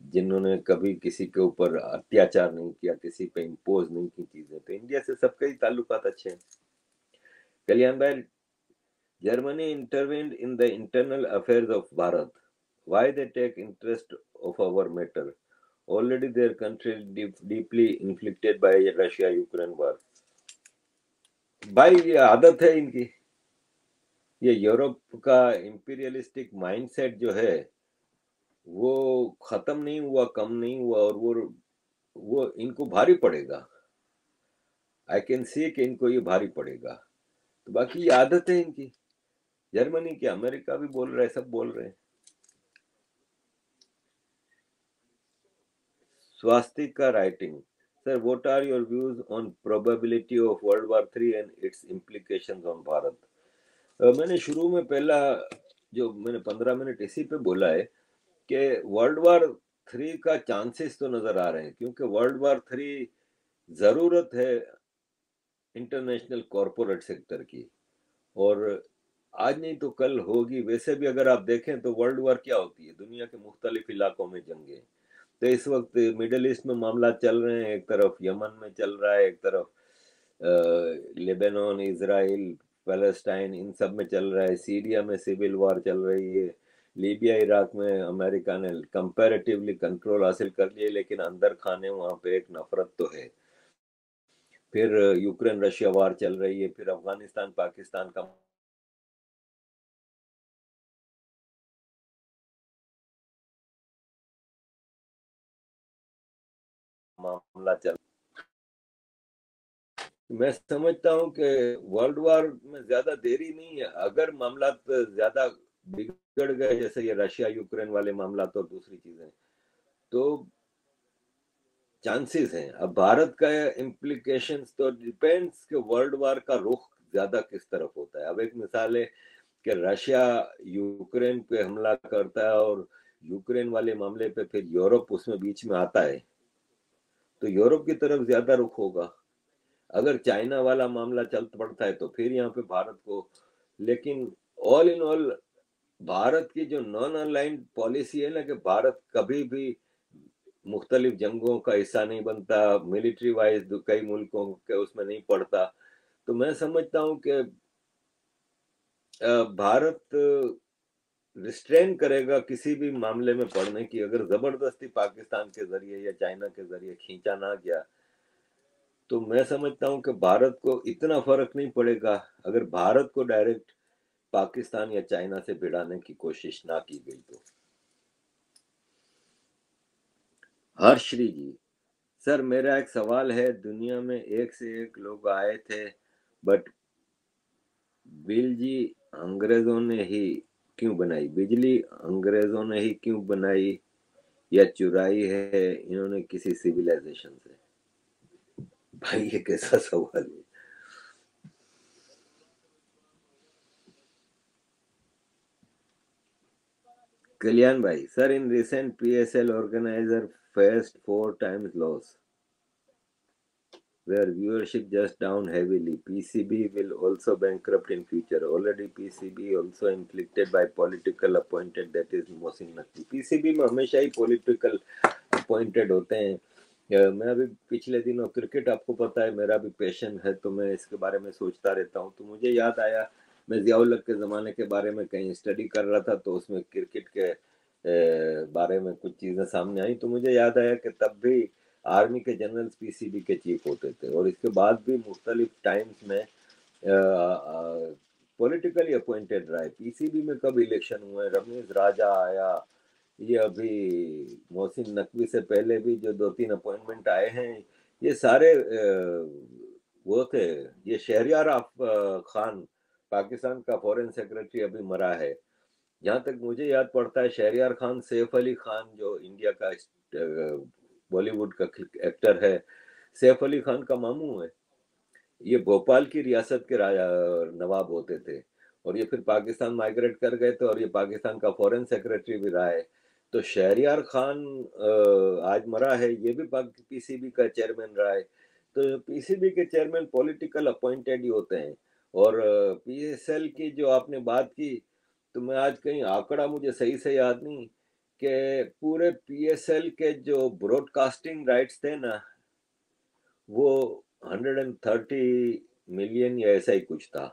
जिन्होंने कभी किसी के ऊपर अत्याचार नहीं किया, किसी पे इम्पोज नहीं की चीजें। तो इंडिया से सबके ही ताल्लुकात अच्छे हैं। कल्याण भाई, Germany intervened in the internal affairs of Bharat. Why they take interest of our matter? Already their country deeply inflicted by Russia Ukraine war. भाई ये आदत है इनकी, ये यूरोप का इंपीरियलिस्टिक माइंडसेट जो है वो खत्म नहीं हुआ, कम नहीं हुआ, और वो इनको भारी पड़ेगा। आई कैन सी कि इनको ये भारी पड़ेगा। तो बाकी ये आदत है इनकी। जर्मनी क्या, अमेरिका भी बोल रहे हैं, सब बोल रहे हैं। Swastika writing. Sir, what are your views on probability of World War III and its implications on Bharat? मैंने शुरू में पहला जो मैंने 15 मिनट इसी पे बोला है कि वर्ल्ड वॉर थ्री का चांसेस तो नजर आ रहे हैं, क्योंकि वर्ल्ड वॉर थ्री जरूरत है इंटरनेशनल कॉरपोरेट सेक्टर की, और आज नहीं तो कल होगी। वैसे भी अगर आप देखें तो वर्ल्ड वॉर क्या होती है, दुनिया के मुख्तलिफ इलाकों में जंगे। तो इस वक्त मिडिल ईस्ट में मामला चल रहे हैं, एक तरफ यमन में चल रहा है, एक तरफ लेबनान, इसराइल, पैलेस्टाइन, इन सब में चल रहा है। सीरिया में सिविल वॉर चल रही है। लीबिया, इराक में अमेरिका ने कंपैरेटिवली कंट्रोल हासिल कर लिए, लेकिन अंदर खाने वहां पे एक नफरत तो है। फिर यूक्रेन रशिया वार चल रही है, फिर अफगानिस्तान पाकिस्तान का मामला चल। मैं समझता हूँ कि वर्ल्ड वॉर में ज्यादा देरी नहीं है। अगर मामला ज्यादा बिगड़ गए, जैसे ये रशिया यूक्रेन वाले मामला तो दूसरी चीजें, तो चांसेस हैं। अब भारत का इम्प्लीकेशंस तो डिपेंड्स कि वर्ल्ड वॉर का रुख ज्यादा किस तरफ होता है। अब एक मिसाल है कि रशिया यूक्रेन पे हमला करता है और यूक्रेन वाले मामले पे फिर यूरोप उसमें बीच में आता है, तो यूरोप की तरफ ज्यादा रुख होगा। अगर चाइना वाला मामला चल पड़ता है तो फिर यहाँ पे भारत को। लेकिन ऑल इन ऑल भारत की जो नॉन अलाइंड पॉलिसी है ना, कि भारत कभी भी मुख्तलिफ जंगों का हिस्सा नहीं बनता, मिलिट्री वाइज कई मुल्कों के उसमें नहीं पड़ता, तो मैं समझता हूँ कि भारत रिस्ट्रेन करेगा किसी भी मामले में पड़ने की। अगर जबरदस्ती पाकिस्तान के जरिए या चाइना के जरिए खींचा ना गया, तो मैं समझता हूँ कि भारत को इतना फर्क नहीं पड़ेगा अगर भारत को डायरेक्ट पाकिस्तान या चाइना से भिड़ाने की कोशिश ना की गई तो। हर्षरी जी, सर मेरा एक सवाल है। दुनिया में एक से एक लोग आए थे, बट बिजली अंग्रेजों ने ही क्यों बनाई? बिजली अंग्रेजों ने ही क्यों बनाई या चुराई है इन्होंने किसी सिविलाइजेशन से? भाई ये कैसा सवाल है? कल्याण भाई, sir in recent PSL organiser faced 4 times loss where viewership just down heavily. PCB will also bankrupt in future. Already PCB also inflicted by political appointed, that is Mohsin Naqvi. PCB में हमेशा ही political appointed होते हैं। मैं अभी पिछले दिनों cricket, आपको पता है मेरा भी पैशन है, तो मैं इसके बारे में सोचता रहता हूँ। तो मुझे याद आया, मैं जियाउल हक के ज़माने के बारे में कहीं स्टडी कर रहा था, तो उसमें क्रिकेट के बारे में कुछ चीज़ें सामने आई, तो मुझे याद आया कि तब भी आर्मी के जनरल्स पीसीबी के चीफ होते थे, और इसके बाद भी मुख्तलिफ टाइम्स में पॉलिटिकली अपॉइंटेड रहा है। पीसीबी में कब इलेक्शन हुए, रमीज राजा आया, ये अभी मोहसिन नकवी से पहले भी जो 2-3 अपॉइंटमेंट आए हैं, ये सारे वो थे। ये शहरियार खान, पाकिस्तान का फॉरेन सेक्रेटरी, अभी मरा है। जहाँ तक मुझे याद पड़ता है, शहरियार खान सैफ अली खान जो इंडिया का बॉलीवुड का एक्टर है, सैफ अली खान का मामू है। ये भोपाल की रियासत के नवाब होते थे, और ये फिर पाकिस्तान माइग्रेट कर गए थे, और ये पाकिस्तान का फॉरेन सेक्रेटरी भी रहा है। तो शहरियार खान आज मरा है, ये भी पीसीबी का चेयरमैन रहा है। तो पीसीबी के चेयरमैन पॉलिटिकल अपॉइंटेड ही होते हैं। और पीएसएल की जो आपने बात की, तो मैं आज कहीं आंकड़ा मुझे सही से याद नहीं कि पूरे पीएसएल के जो ब्रॉडकास्टिंग राइट्स थे ना, वो 130 मिलियन या ऐसा ही कुछ था।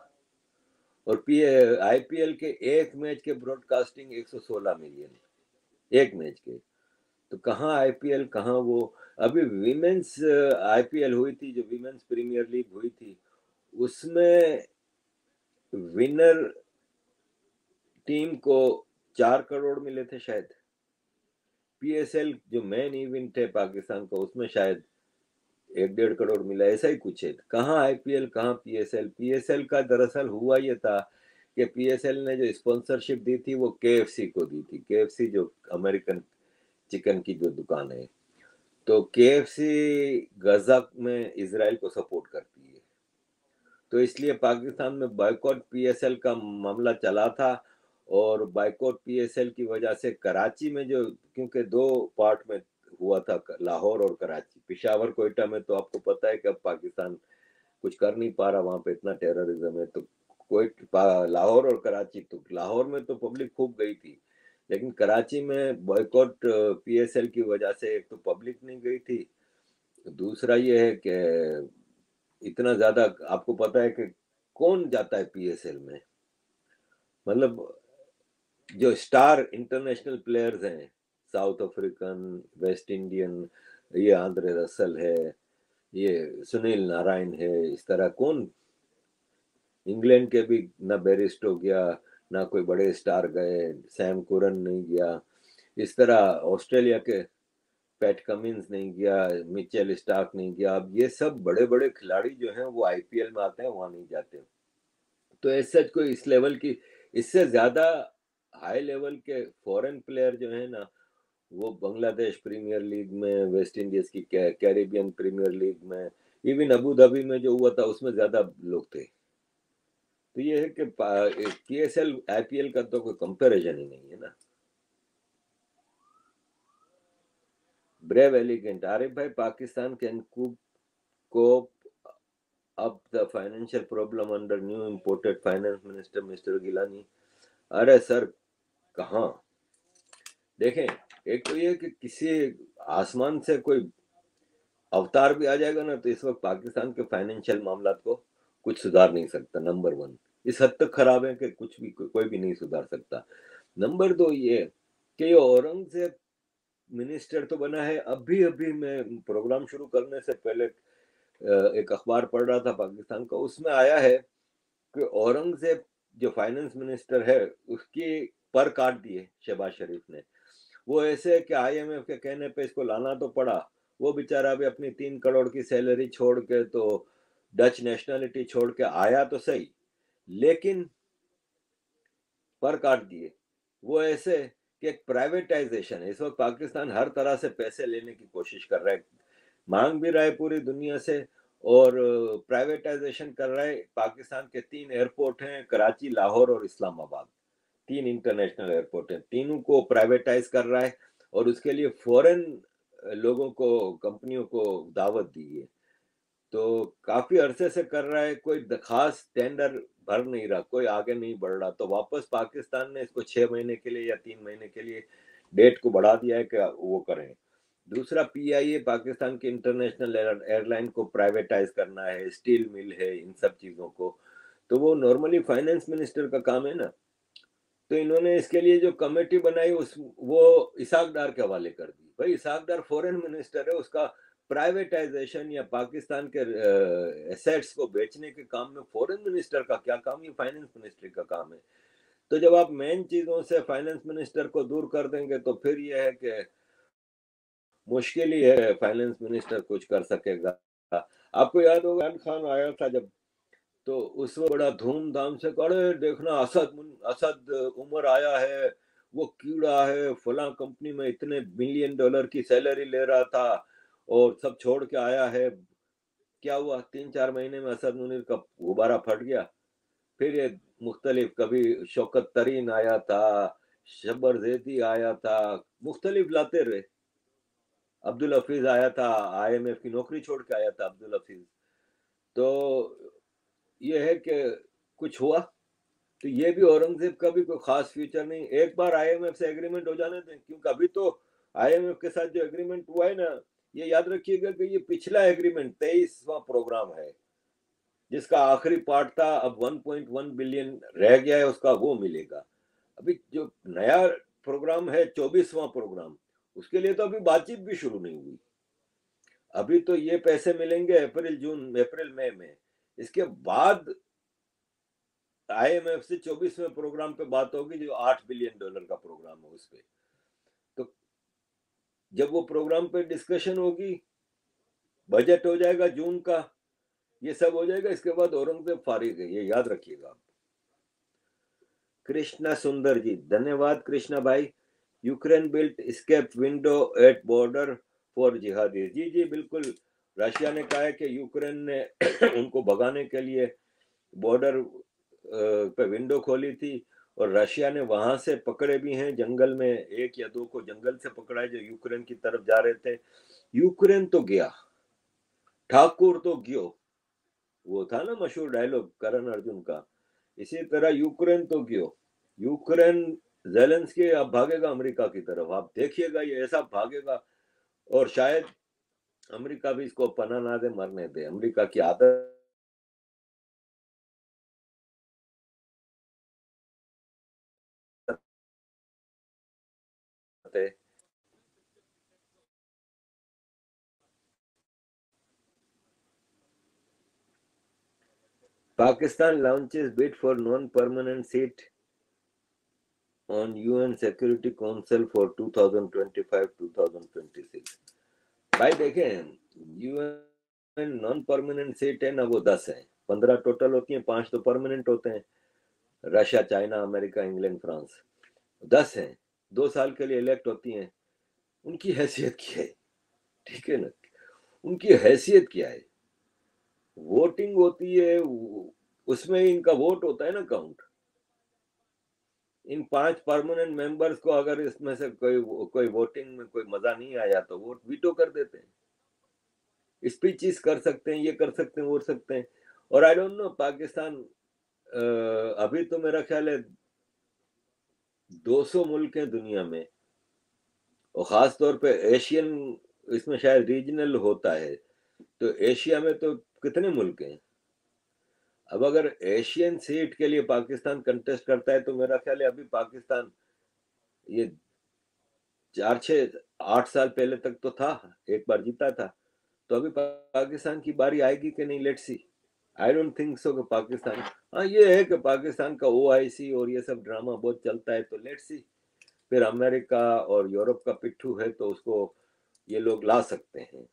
और पी आईपीएल के एक मैच के ब्रॉडकास्टिंग 116 मिलियन, एक मैच के। तो कहाँ आईपीएल, कहाँ वो। अभी विमेंस आईपीएल हुई थी, जो विमेंस प्रीमियर लीग हुई थी, उसमें विनर टीम को 4 करोड़ मिले थे शायद। पीएसएल जो मेन इवेंट है पाकिस्तान का, उसमें शायद 1-1.5 करोड़ मिला, ऐसा ही कुछ है। कहाँ आईपीएल, कहाँ पीएसएल। पीएसएल का दरअसल हुआ ये था कि पीएसएल ने जो स्पॉन्सरशिप दी थी वो केएफसी को दी थी। केएफसी जो अमेरिकन चिकन की जो दुकान है, तो केएफसी गजा में इसराइल को सपोर्ट करती है, तो इसलिए पाकिस्तान में बायकॉट पीएसएल का मामला चला था। और बायकॉट पीएसएल की वजह से कराची में जो, क्योंकि दो पार्ट में हुआ था, लाहौर और कराची। पिशावर कोयटा में तो आपको पता है कि अब पाकिस्तान कुछ कर नहीं पा रहा, वहां पे इतना टेररिज्म है। तो कोई लाहौर और कराची, तो लाहौर में तो पब्लिक खूब गई थी, लेकिन कराची में बॉयकॉट पीएसएल की वजह से एक तो पब्लिक नहीं गई थी, दूसरा ये है कि इतना ज्यादा, आपको पता है कि कौन जाता है पीएसएल में, मतलब जो स्टार इंटरनेशनल प्लेयर्स हैं, साउथ अफ्रीकन, वेस्ट इंडियन, ये आंद्रे रसल है, ये सुनील नारायण है, इस तरह कौन, इंग्लैंड के भी ना बेरिस्टो गया, ना कोई बड़े स्टार गए, सैम कुरन नहीं गया, इस तरह ऑस्ट्रेलिया के पैट कमिंस नहीं गया, मिचेल स्टार्क नहीं गया। अब ये सब बड़े बड़े खिलाड़ी जो हैं वो आईपीएल में आते हैं, वहां नहीं जाते। तो ऐसा कोई इस लेवल की, इससे ज्यादा हाई लेवल के फॉरेन प्लेयर जो है ना, वो बांग्लादेश प्रीमियर लीग में, वेस्ट इंडीज की कैरिबियन प्रीमियर लीग में, इवन अबू धाबी में जो हुआ था उसमें ज्यादा लोग थे। तो ये है कि पीएसएल आईपीएल का तो कोई कंपैरिजन ही नहीं है ना। ब्रेव एलिगेंट, अरे भाई Pakistan can cope up the financial problem under new imported finance minister mister Gilani. अरे सर, कहाँ, देखें, एक तो ये कि किसी आसमान से कोई अवतार भी आ जाएगा ना, तो इस वक्त पाकिस्तान के फाइनेंशियल मामला को कुछ सुधार नहीं सकता। नंबर वन, इस हद तक खराब है कि कुछ भी कोई भी नहीं सुधार सकता। नंबर दो ये कि ये औरंगजेब मिनिस्टर तो बना है। अभी अभी मैं प्रोग्राम शुरू करने से पहले एक अखबार पढ़ रहा था पाकिस्तान का, उसमें आया है कि औरंगजेब जो फाइनेंस मिनिस्टर है उसकी पर काट दिए शहबाज शरीफ ने। वो ऐसे कि आईएमएफ के कहने पे इसको लाना तो पड़ा। वो बेचारा भी अपनी 3 करोड़ की सैलरी छोड़ के, तो डच नेशनलिटी छोड़ के आया तो सही, लेकिन पर काट दिए। वो ऐसे कि एक प्राइवेटाइजेशन है। इस वक्त पाकिस्तान हर तरह से पैसे लेने की कोशिश कर रहा है, मांग भी रहा है पूरी दुनिया से, और प्राइवेटाइजेशन कर रहा है। पाकिस्तान के 3 एयरपोर्ट हैं, कराची, लाहौर और इस्लामाबाद, 3 इंटरनेशनल एयरपोर्ट हैं, तीनों को प्राइवेटाइज कर रहा है। और उसके लिए फॉरेन लोगों को, कंपनियों को दावत दी है। तो काफी अरसे से कर रहा है, कोई खास टेंडर भर नहीं रहा, कोई आगे नहीं बढ़ रहा। तो वापस पाकिस्तान ने इसको 6 महीने के लिए या 3 महीने के लिए डेट को बढ़ा दिया है कि वो करें। दूसरा, पीआईए पाकिस्तान के इंटरनेशनल एयरलाइन को प्राइवेटाइज करना है, स्टील मिल है, इन सब चीजों को। तो वो नॉर्मली फाइनेंस मिनिस्टर का काम है ना। तो इन्होंने इसके लिए जो कमेटी बनाई, उस वो इसहाक डार के हवाले कर दी। भाई इसहाक डार फॉरेन मिनिस्टर है, उसका प्राइवेटाइजेशन या पाकिस्तान के एसेट्स को बेचने के काम में फॉरेन मिनिस्टर का क्या काम, ये फाइनेंस मिनिस्ट्री का काम है। तो जब आप मेन चीजों से फाइनेंस मिनिस्टर को दूर कर देंगे, तो फिर ये है कि मुश्किल ही है फाइनेंस मिनिस्टर कुछ कर सकेगा। आपको याद होगा इमरान खान आया था जब, तो उस वक्त बड़ा धूमधाम से, अरे देखना असद उमर आया है, वो कीड़ा है, फला कंपनी में इतने मिलियन डॉलर की सैलरी ले रहा था और सब छोड़ के आया है। क्या हुआ, 3-4 महीने में असद मुनीर का गुब्बारा फट गया। फिर ये मुख्तलिफ, कभी शौकत तरीन आया था, शब्बर जैदी आया था, मुख्तलिफ लाते रहे। अब्दुल हफीज आया था, आईएमएफ की नौकरी छोड़ के आया था अब्दुल हफीज। तो ये है कि कुछ हुआ, तो ये भी औरंगजेब का भी कोई खास फ्यूचर नहीं। एक बार आईएमएफ से एग्रीमेंट हो जाने दें, क्योंकि अभी तो आईएमएफ के साथ जो एग्रीमेंट हुआ है ना, ये याद रखिएगा कि ये पिछला एग्रीमेंट 23वां प्रोग्राम है, जिसका आखिरी पार्ट था। अब 1.1 बिलियन रह गया है उसका, वो मिलेगा। अभी जो नया प्रोग्राम है, 24वां प्रोग्राम, उसके लिए तो अभी बातचीत भी शुरू नहीं हुई। अभी तो ये पैसे मिलेंगे अप्रैल, जून, अप्रैल, मई में। इसके बाद IMF से 24वें प्रोग्राम पे बात होगी, जो $8 बिलियन का प्रोग्राम है उस पे। तो जब वो प्रोग्राम पे डिस्कशन होगी, बजट हो जाएगा जून का, ये सब हो जाएगा, इसके बाद औरंगजेब फारिग है, ये याद रखिएगा आप। कृष्णा सुंदर जी, धन्यवाद कृष्णा भाई। Ukraine built escape window at border for jihadi. जी जी बिल्कुल, रशिया ने कहा है कि यूक्रेन ने उनको भगाने के लिए बॉर्डर पे विंडो खोली थी, और रशिया ने वहां से पकड़े भी हैं, जंगल में 1 या 2 को जंगल से पकड़ा है जो यूक्रेन की तरफ जा रहे थे। यूक्रेन तो गया, ठाकुर तो गियो, वो था ना मशहूर डायलॉग करण अर्जुन का। इसी तरह यूक्रेन तो गियो, यूक्रेन जेलेंस्की अब भागेगा अमेरिका की तरफ, आप देखिएगा, ये ऐसा भागेगा, और शायद अमेरिका भी इसको पनाह ना दे, मरने दे। अमेरिका की आदत है। Pakistan launches bid for non-permanent seat on UN Security Council for 2025-2026। भाई देखें, यूएन नॉन परमानेंट सीट है ना, वो 10 है, 15 टोटल होती हैं, 5 तो परमानेंट होते हैं, Russia, China, America, England, France. 10 हैं, 2 साल के लिए इलेक्ट होती हैं। उनकी हैसियत क्या है? ठीक है ना, उनकी हैसियत क्या है? वोटिंग होती है, उसमें इनका वोट होता है ना काउंट। इन 5 परमानेंट मेंबर्स को अगर इसमें से कोई वोटिंग में कोई मजा नहीं आया तो वोट वीटो कर देते हैं, स्पीचेस कर सकते हैं, ये कर सकते हैं, वो कर सकते हैं। और आई डोंट नो पाकिस्तान, अभी तो मेरा ख्याल है 200 मुल्क हैं दुनिया में, और खास तौर पे एशियन, इसमें शायद रीजनल होता है, तो एशिया में तो कितने मुल्क हैं। अब अगर एशियन सीट के लिए पाकिस्तान कंटेस्ट करता है तो मेरा ख्याल है अभी पाकिस्तान, ये 4 6 8 साल पहले तक तो था, एक बार जीता था, तो अभी पाकिस्तान की बारी आएगी कि नहीं, let's see. I don't think so कि पाकिस्तान, हाँ ये है कि पाकिस्तान का OIC और ये सब ड्रामा बहुत चलता है, तो लेट्स सी। फिर अमेरिका और यूरोप का पिट्ठू है तो उसको ये लोग ला सकते हैं।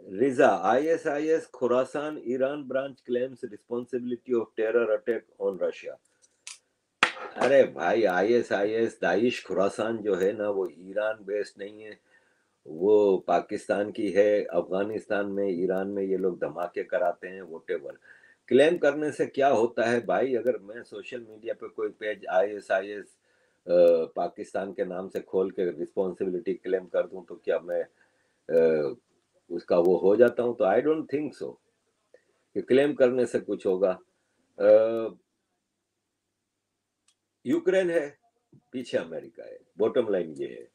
रिजा, ISIS Khorasan Iran branch claims responsibility of terror attack on Russia. अरे भाई, ISIS दाइश खुरासान जो है ना, वो ईरान बेस्ड नहीं है, वो पाकिस्तान की है। अफगानिस्तान में, ईरान में ये लोग धमाके कराते हैं, वोटेवर। क्लेम करने से क्या होता है भाई? अगर मैं सोशल मीडिया पे कोई पेज ISIS पाकिस्तान के नाम से खोल के रिस्पॉन्सिबिलिटी क्लेम कर दूं तो क्या मैं उसका वो हो जाता हूं? तो आई डोंट थिंक सो कि क्लेम करने से कुछ होगा। यूक्रेन है, पीछे अमेरिका है, बॉटम लाइन ये है।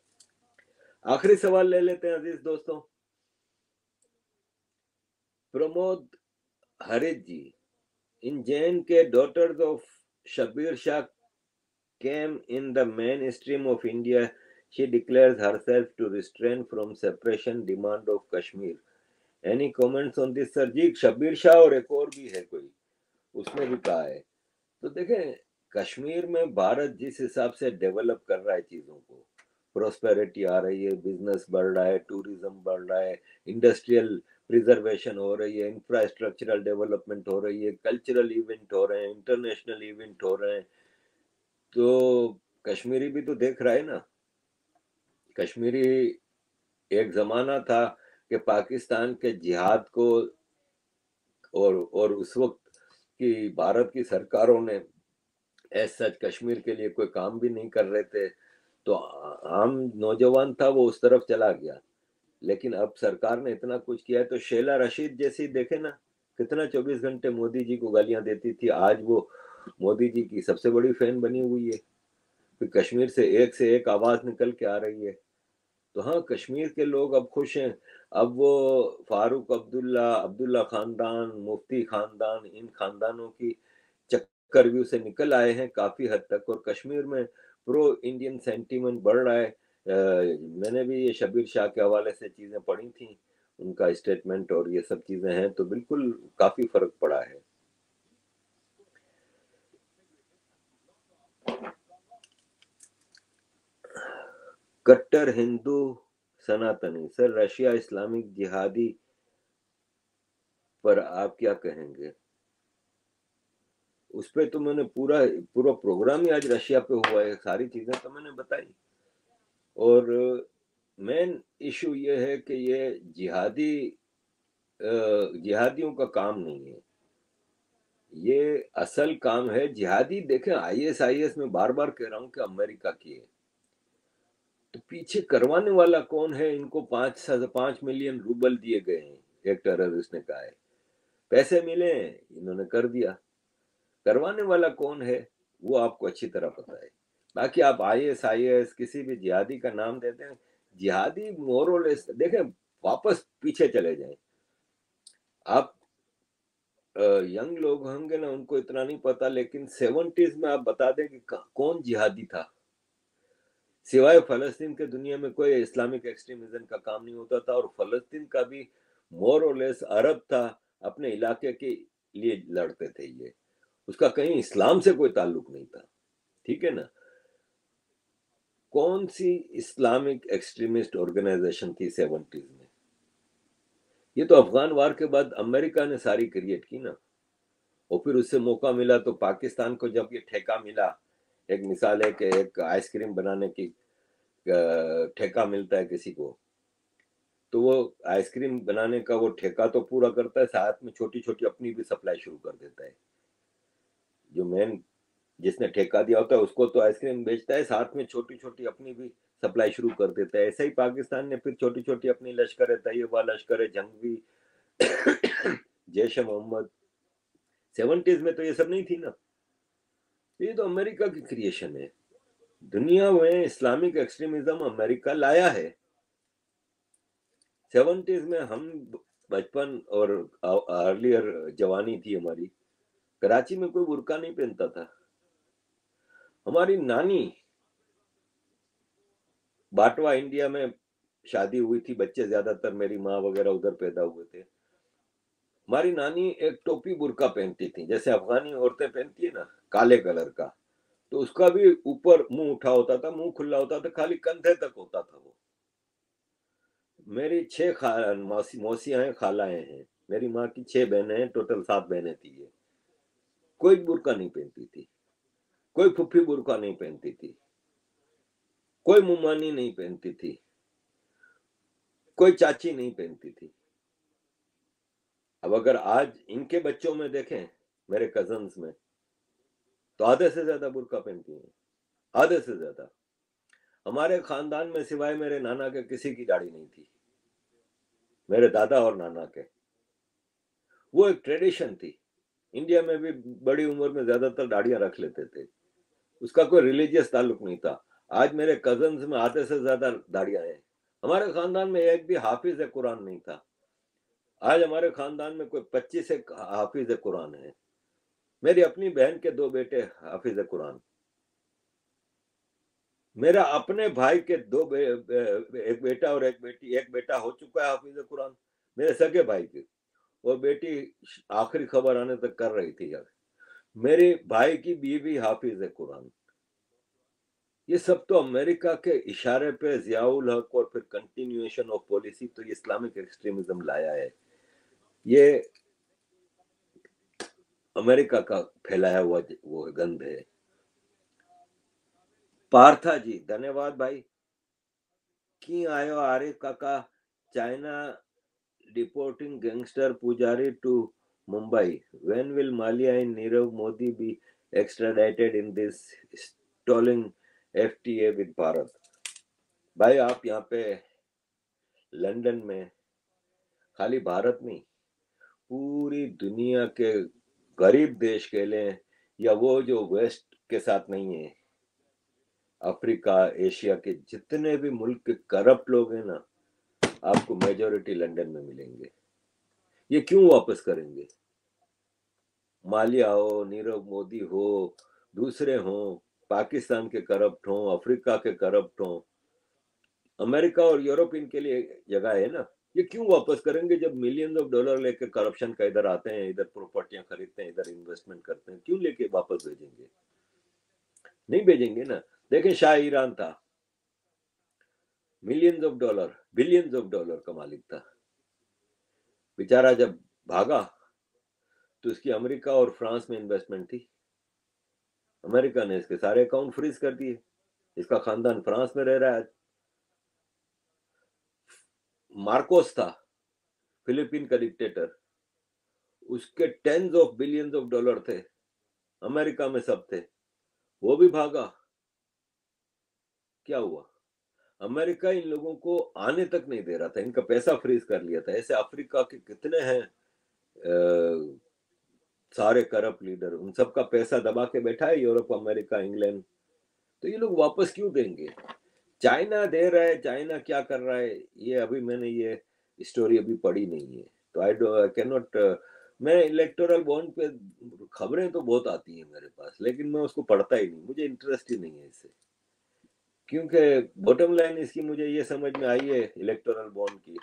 आखिरी सवाल ले लेते हैं अजीज दोस्तों। प्रमोद हरित जी, in J&K, daughters of Shabir Shah came in the mainstream of India. She declares herself to restrain from separation demand of Kashmir. Any comments on this, sir? जी, शबीर शाह और एक और भी है कोई, उसने भी कहा है। तो देखें, कश्मीर में भारत जिस हिसाब से डेवलप कर रहा है चीजों को, प्रोस्पेरिटी आ रही है, बिजनेस बढ़ रहा है, टूरिज्म बढ़ रहा है, इंडस्ट्रियल प्रिजर्वेशन हो रही है, इंफ्रास्ट्रक्चरल डेवलपमेंट हो रही है, कल्चरल इवेंट हो रहे हैं, इंटरनेशनल इवेंट हो रहे हैं, तो कश्मीरी भी तो देख रहा है ना। कश्मीरी, एक जमाना था कि पाकिस्तान के जिहाद को और उस वक्त की भारत की सरकारों ने एज सच कश्मीर के लिए कोई काम भी नहीं कर रहे थे, तो आम नौजवान था वो उस तरफ चला गया। लेकिन अब सरकार ने इतना कुछ किया है, तो शेला रशीद जैसी देखे ना, कितना 24 घंटे मोदी जी को गालियां देती थी, आज वो मोदी जी की सबसे बड़ी फैन बनी हुई है। फिर कश्मीर से एक आवाज निकल के आ रही है। तो हाँ, कश्मीर के लोग अब खुश हैं। अब वो फारूक अब्दुल्ला, अब्दुल्ला खानदान, मुफ्ती खानदान, इन खानदानों की चक्रव्यूह से निकल आए हैं काफी हद तक, और कश्मीर में प्रो इंडियन सेंटीमेंट बढ़ रहा है। मैंने भी ये शबीर शाह के हवाले से चीजें पढ़ी थी, उनका स्टेटमेंट और ये सब चीजें हैं, तो बिल्कुल काफी फर्क पड़ा है। कट्टर हिंदू सनातनी सर, रशिया इस्लामिक जिहादी पर आप क्या कहेंगे? उस पे तो मैंने पूरा पूरा प्रोग्राम ही आज रशिया पे हुआ है, सारी चीजें तो मैंने बताई। और मेन इशू ये है कि ये जिहादियों का काम नहीं है, ये असल काम है जिहादी। देखें, आईएस में बार बार कह रहा हूं कि अमेरिका की है, तो पीछे करवाने वाला कौन है? इनको 5 मिलियन रूबल दिए गए हैं, एक टेररिस्ट ने कहा है, पैसे मिले हैं, इन्होंने कर दिया। करवाने वाला कौन है वो आपको अच्छी तरह पता है। बाकी आप आईएस किसी भी जिहादी का नाम देते हैं, जिहादी मोरलेस देखें, वापस पीछे चले जाएं आप। यंग लोग होंगे ना, उनको इतना नहीं पता, लेकिन 70s में आप बता दें कि कौन जिहादी था। सिवाय फलस्तीन के दुनिया में कोई इस्लामिक एक्सट्रीमिज्म का काम नहीं होता था, और फलस्तीन का भी मोर और लेस अरब था, अपने इलाके के लिए लड़ते थे ये, उसका कहीं इस्लाम से कोई ताल्लुक नहीं था। ठीक है ना? कौन सी इस्लामिक एक्सट्रीमिस्ट ऑर्गेनाइजेशन थी 70s में? ये तो अफगान वार के बाद अमेरिका ने सारी क्रिएट की ना। और फिर उससे मौका मिला तो पाकिस्तान को जब ये ठेका मिला, एक मिसाल है कि एक आइसक्रीम बनाने की ठेका मिलता है किसी को, तो वो आइसक्रीम बनाने का वो ठेका तो पूरा करता है, साथ में छोटी छोटी अपनी भी सप्लाई शुरू कर देता है। जो मेन जिसने ठेका दिया होता है उसको तो आइसक्रीम बेचता है, साथ में छोटी छोटी अपनी भी सप्लाई शुरू कर देता है। ऐसा ही पाकिस्तान ने फिर छोटी छोटी अपनी लश्कर तैयबा, लश्कर जंगवी, जैश ए मोहम्मद, 70s में तो ये सब नहीं थी ना। ये तो अमेरिका की क्रिएशन है। दुनिया में इस्लामिक एक्सट्रीमिज्म अमेरिका लाया है। 70s में हम बचपन और अर्लियर जवानी थी हमारी, कराची में कोई बुर्का नहीं पहनता था। हमारी नानी, बाटवा इंडिया में शादी हुई थी, बच्चे ज्यादातर मेरी माँ वगैरह उधर पैदा हुए थे। हमारी नानी एक टोपी बुर्का पहनती थी, जैसे अफगानी औरतें पहनती है ना, काले कलर का। तो उसका भी ऊपर मुंह उठा होता था, मुंह खुला होता था, खाली कंधे तक होता था वो। मेरी 6 मौसियां हैं, खालाएं हैं। मेरी माँ की 6 बहनें हैं, टोटल 7 बहनें थी ये। कोई बुर्का नहीं पहनती थी, कोई फुफी बुर्का नहीं पहनती थी, कोई मुमानी नहीं पहनती थी, कोई चाची नहीं पहनती थी। अब अगर आज इनके बच्चों में देखें, मेरे कजन्स में, तो आधे से ज्यादा बुर्का पहनती हैं, आधे से ज्यादा। हमारे खानदान में सिवाय मेरे नाना के किसी की दाढ़ी नहीं थी, मेरे दादा और नाना के। वो एक ट्रेडिशन थी। इंडिया में भी बड़ी उम्र में ज्यादातर दाढ़ियां रख लेते थे, उसका कोई रिलीजियस ताल्लुक नहीं था। आज मेरे कजन्स में आधे से ज्यादा दाढ़ियां हैं। हमारे खानदान में एक भी हाफिज कुरान नहीं था। आज हमारे खानदान में कोई 25 एक हाफिज कुरान है। मेरी अपनी बहन के 2 बेटे हाफिज कुरान, मेरा अपने भाई के एक बेटा और एक बेटी, एक बेटा हो चुका है हाफिज कुरान मेरे सगे भाई की, और बेटी आखिरी खबर आने तक कर रही थी यार। मेरे भाई की बीवी हाफिज कुरान। ये सब तो अमेरिका के इशारे पे जियाउल हक और फिर कंटिन्यूएशन ऑफ पॉलिसी तो इस्लामिक एक्सट्रीमिज्म लाया है। ये अमेरिका का फैलाया हुआ वो गंध है। पार्था जी, धन्यवाद भाई। की आयो आरिफ काका, China deporting gangster Pujari to Mumbai. When will Malia and Nirav Modi be extradited in this stalling FTA with Bharat? भाई आप यहाँ पे लंदन में खाली भारत नहीं, पूरी दुनिया के गरीब देश के लिए, या वो जो वेस्ट के साथ नहीं है, अफ्रीका एशिया के जितने भी मुल्क के करप्ट लोग हैं ना, आपको मेजोरिटी लंदन में मिलेंगे। ये क्यों वापस करेंगे? मालिया हो, नीरव मोदी हो, दूसरे हो, पाकिस्तान के करप्ट हो, अफ्रीका के करप्ट हो, अमेरिका और यूरोप इनके लिए जगह है ना। ये क्यों वापस करेंगे जब मिलियंस ऑफ डॉलर लेके करप्शन का इधर आते हैं, इधर प्रॉपर्टियां खरीदते हैं, इधर इन्वेस्टमेंट करते हैं, क्यों लेके वापस भेजेंगे? नहीं भेजेंगे ना। देखें, शाह ईरान था, millions of dollar, billions of dollar का मालिक था। बेचारा जब भागा तो इसकी अमेरिका और फ्रांस में इन्वेस्टमेंट थी। अमेरिका ने इसके सारे अकाउंट फ्रीज कर दिए। इसका खानदान फ्रांस में रह रहा है। मार्कोस था, फिलीपीन का डिक्टेटर। उसके tens of billions of dollar थे, अमेरिका में सब थे। वो भी भागा। क्या हुआ? अमेरिका इन लोगों को आने तक नहीं दे रहा था, इनका पैसा फ्रीज कर लिया था। ऐसे अफ्रीका के कितने हैं सारे करप्ट लीडर, उन सबका पैसा दबा के बैठा है यूरोप, अमेरिका, इंग्लैंड। तो ये लोग वापस क्यों देंगे? चाइना दे रहा है, चाइना क्या कर रहा है, ये अभी मैंने ये स्टोरी अभी पढ़ी नहीं है, तो आई कैन नॉट। मैं इलेक्टोरल बॉन्ड पे खबरें तो बहुत आती है मेरे पास, लेकिन मैं उसको पढ़ता ही नहीं, मुझे इंटरेस्ट ही नहीं है इससे। क्योंकि बॉटम लाइन इसकी मुझे ये समझ में आई है इलेक्टोरल बॉन्ड की,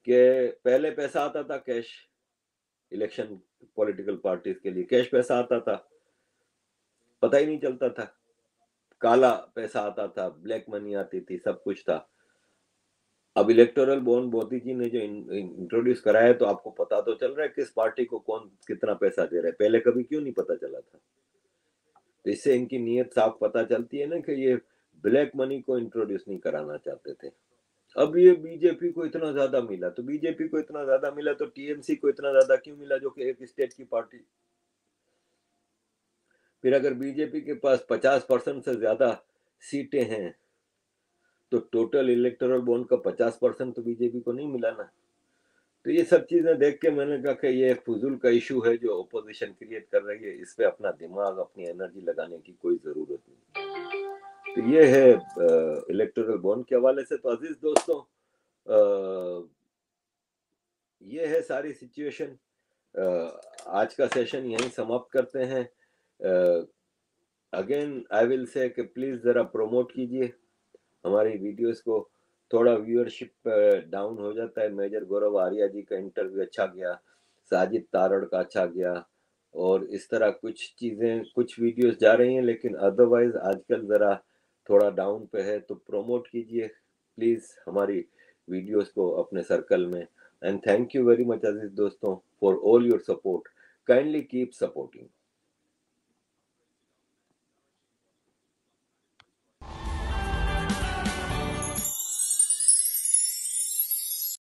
कि पहले पैसा आता था कैश, इलेक्शन पॉलिटिकल पार्टीज के लिए कैश पैसा आता था, पता ही नहीं चलता था। काला पैसा आता था, ब्लैक मनी आती थी, सब कुछ था। अब इलेक्टोरल बॉन्ड मोदी जी ने जो इंट्रोड्यूस कराया है, तो आपको पता तो चल रहा है किस पार्टी को कौन कितना पैसा दे रहा है। पहले कभी क्यों नहीं पता चला था? तो इससे इनकी नीयत साफ पता चलती है ना, कि ये ब्लैक मनी को इंट्रोड्यूस नहीं कराना चाहते थे। अब ये बीजेपी को इतना ज्यादा मिला, तो बीजेपी को इतना ज्यादा मिला तो टीएमसी को इतना ज्यादा क्यों मिला, जो कि एक स्टेट की पार्टी। फिर अगर बीजेपी के पास 50% से ज्यादा सीटें हैं, तो टोटल इलेक्टोरल बॉन्ड का 50% तो बीजेपी को नहीं मिला ना। तो ये सब चीजें देख के मैंने कहा कि ये एक फजूल का इशू है जो ओपोजिशन क्रिएट कर रही है, इस पे अपना दिमाग, अपनी एनर्जी लगाने की कोई जरूरत नहीं। तो ये है इलेक्टोरल बॉन्ड के हवाले से। तो अजीज दोस्तों, ये है सारी सिचुएशन। आज का सेशन यहीं समाप्त करते हैं। अगेन आई विल से कि प्लीज जरा प्रमोट कीजिए हमारी वीडियोस को। थोड़ा व्यूअरशिप डाउन हो जाता है। मेजर गौरव आर्या जी का इंटरव्यू अच्छा गया, साजिद तारड़ का अच्छा गया, और इस तरह कुछ चीजें, कुछ वीडियोस जा रही हैं, लेकिन अदरवाइज आजकल जरा थोड़ा डाउन पे है। तो प्रमोट कीजिए प्लीज हमारी वीडियोस को अपने सर्कल में। And thank you very much अजीज दोस्तों for all your support. Kindly keep supporting.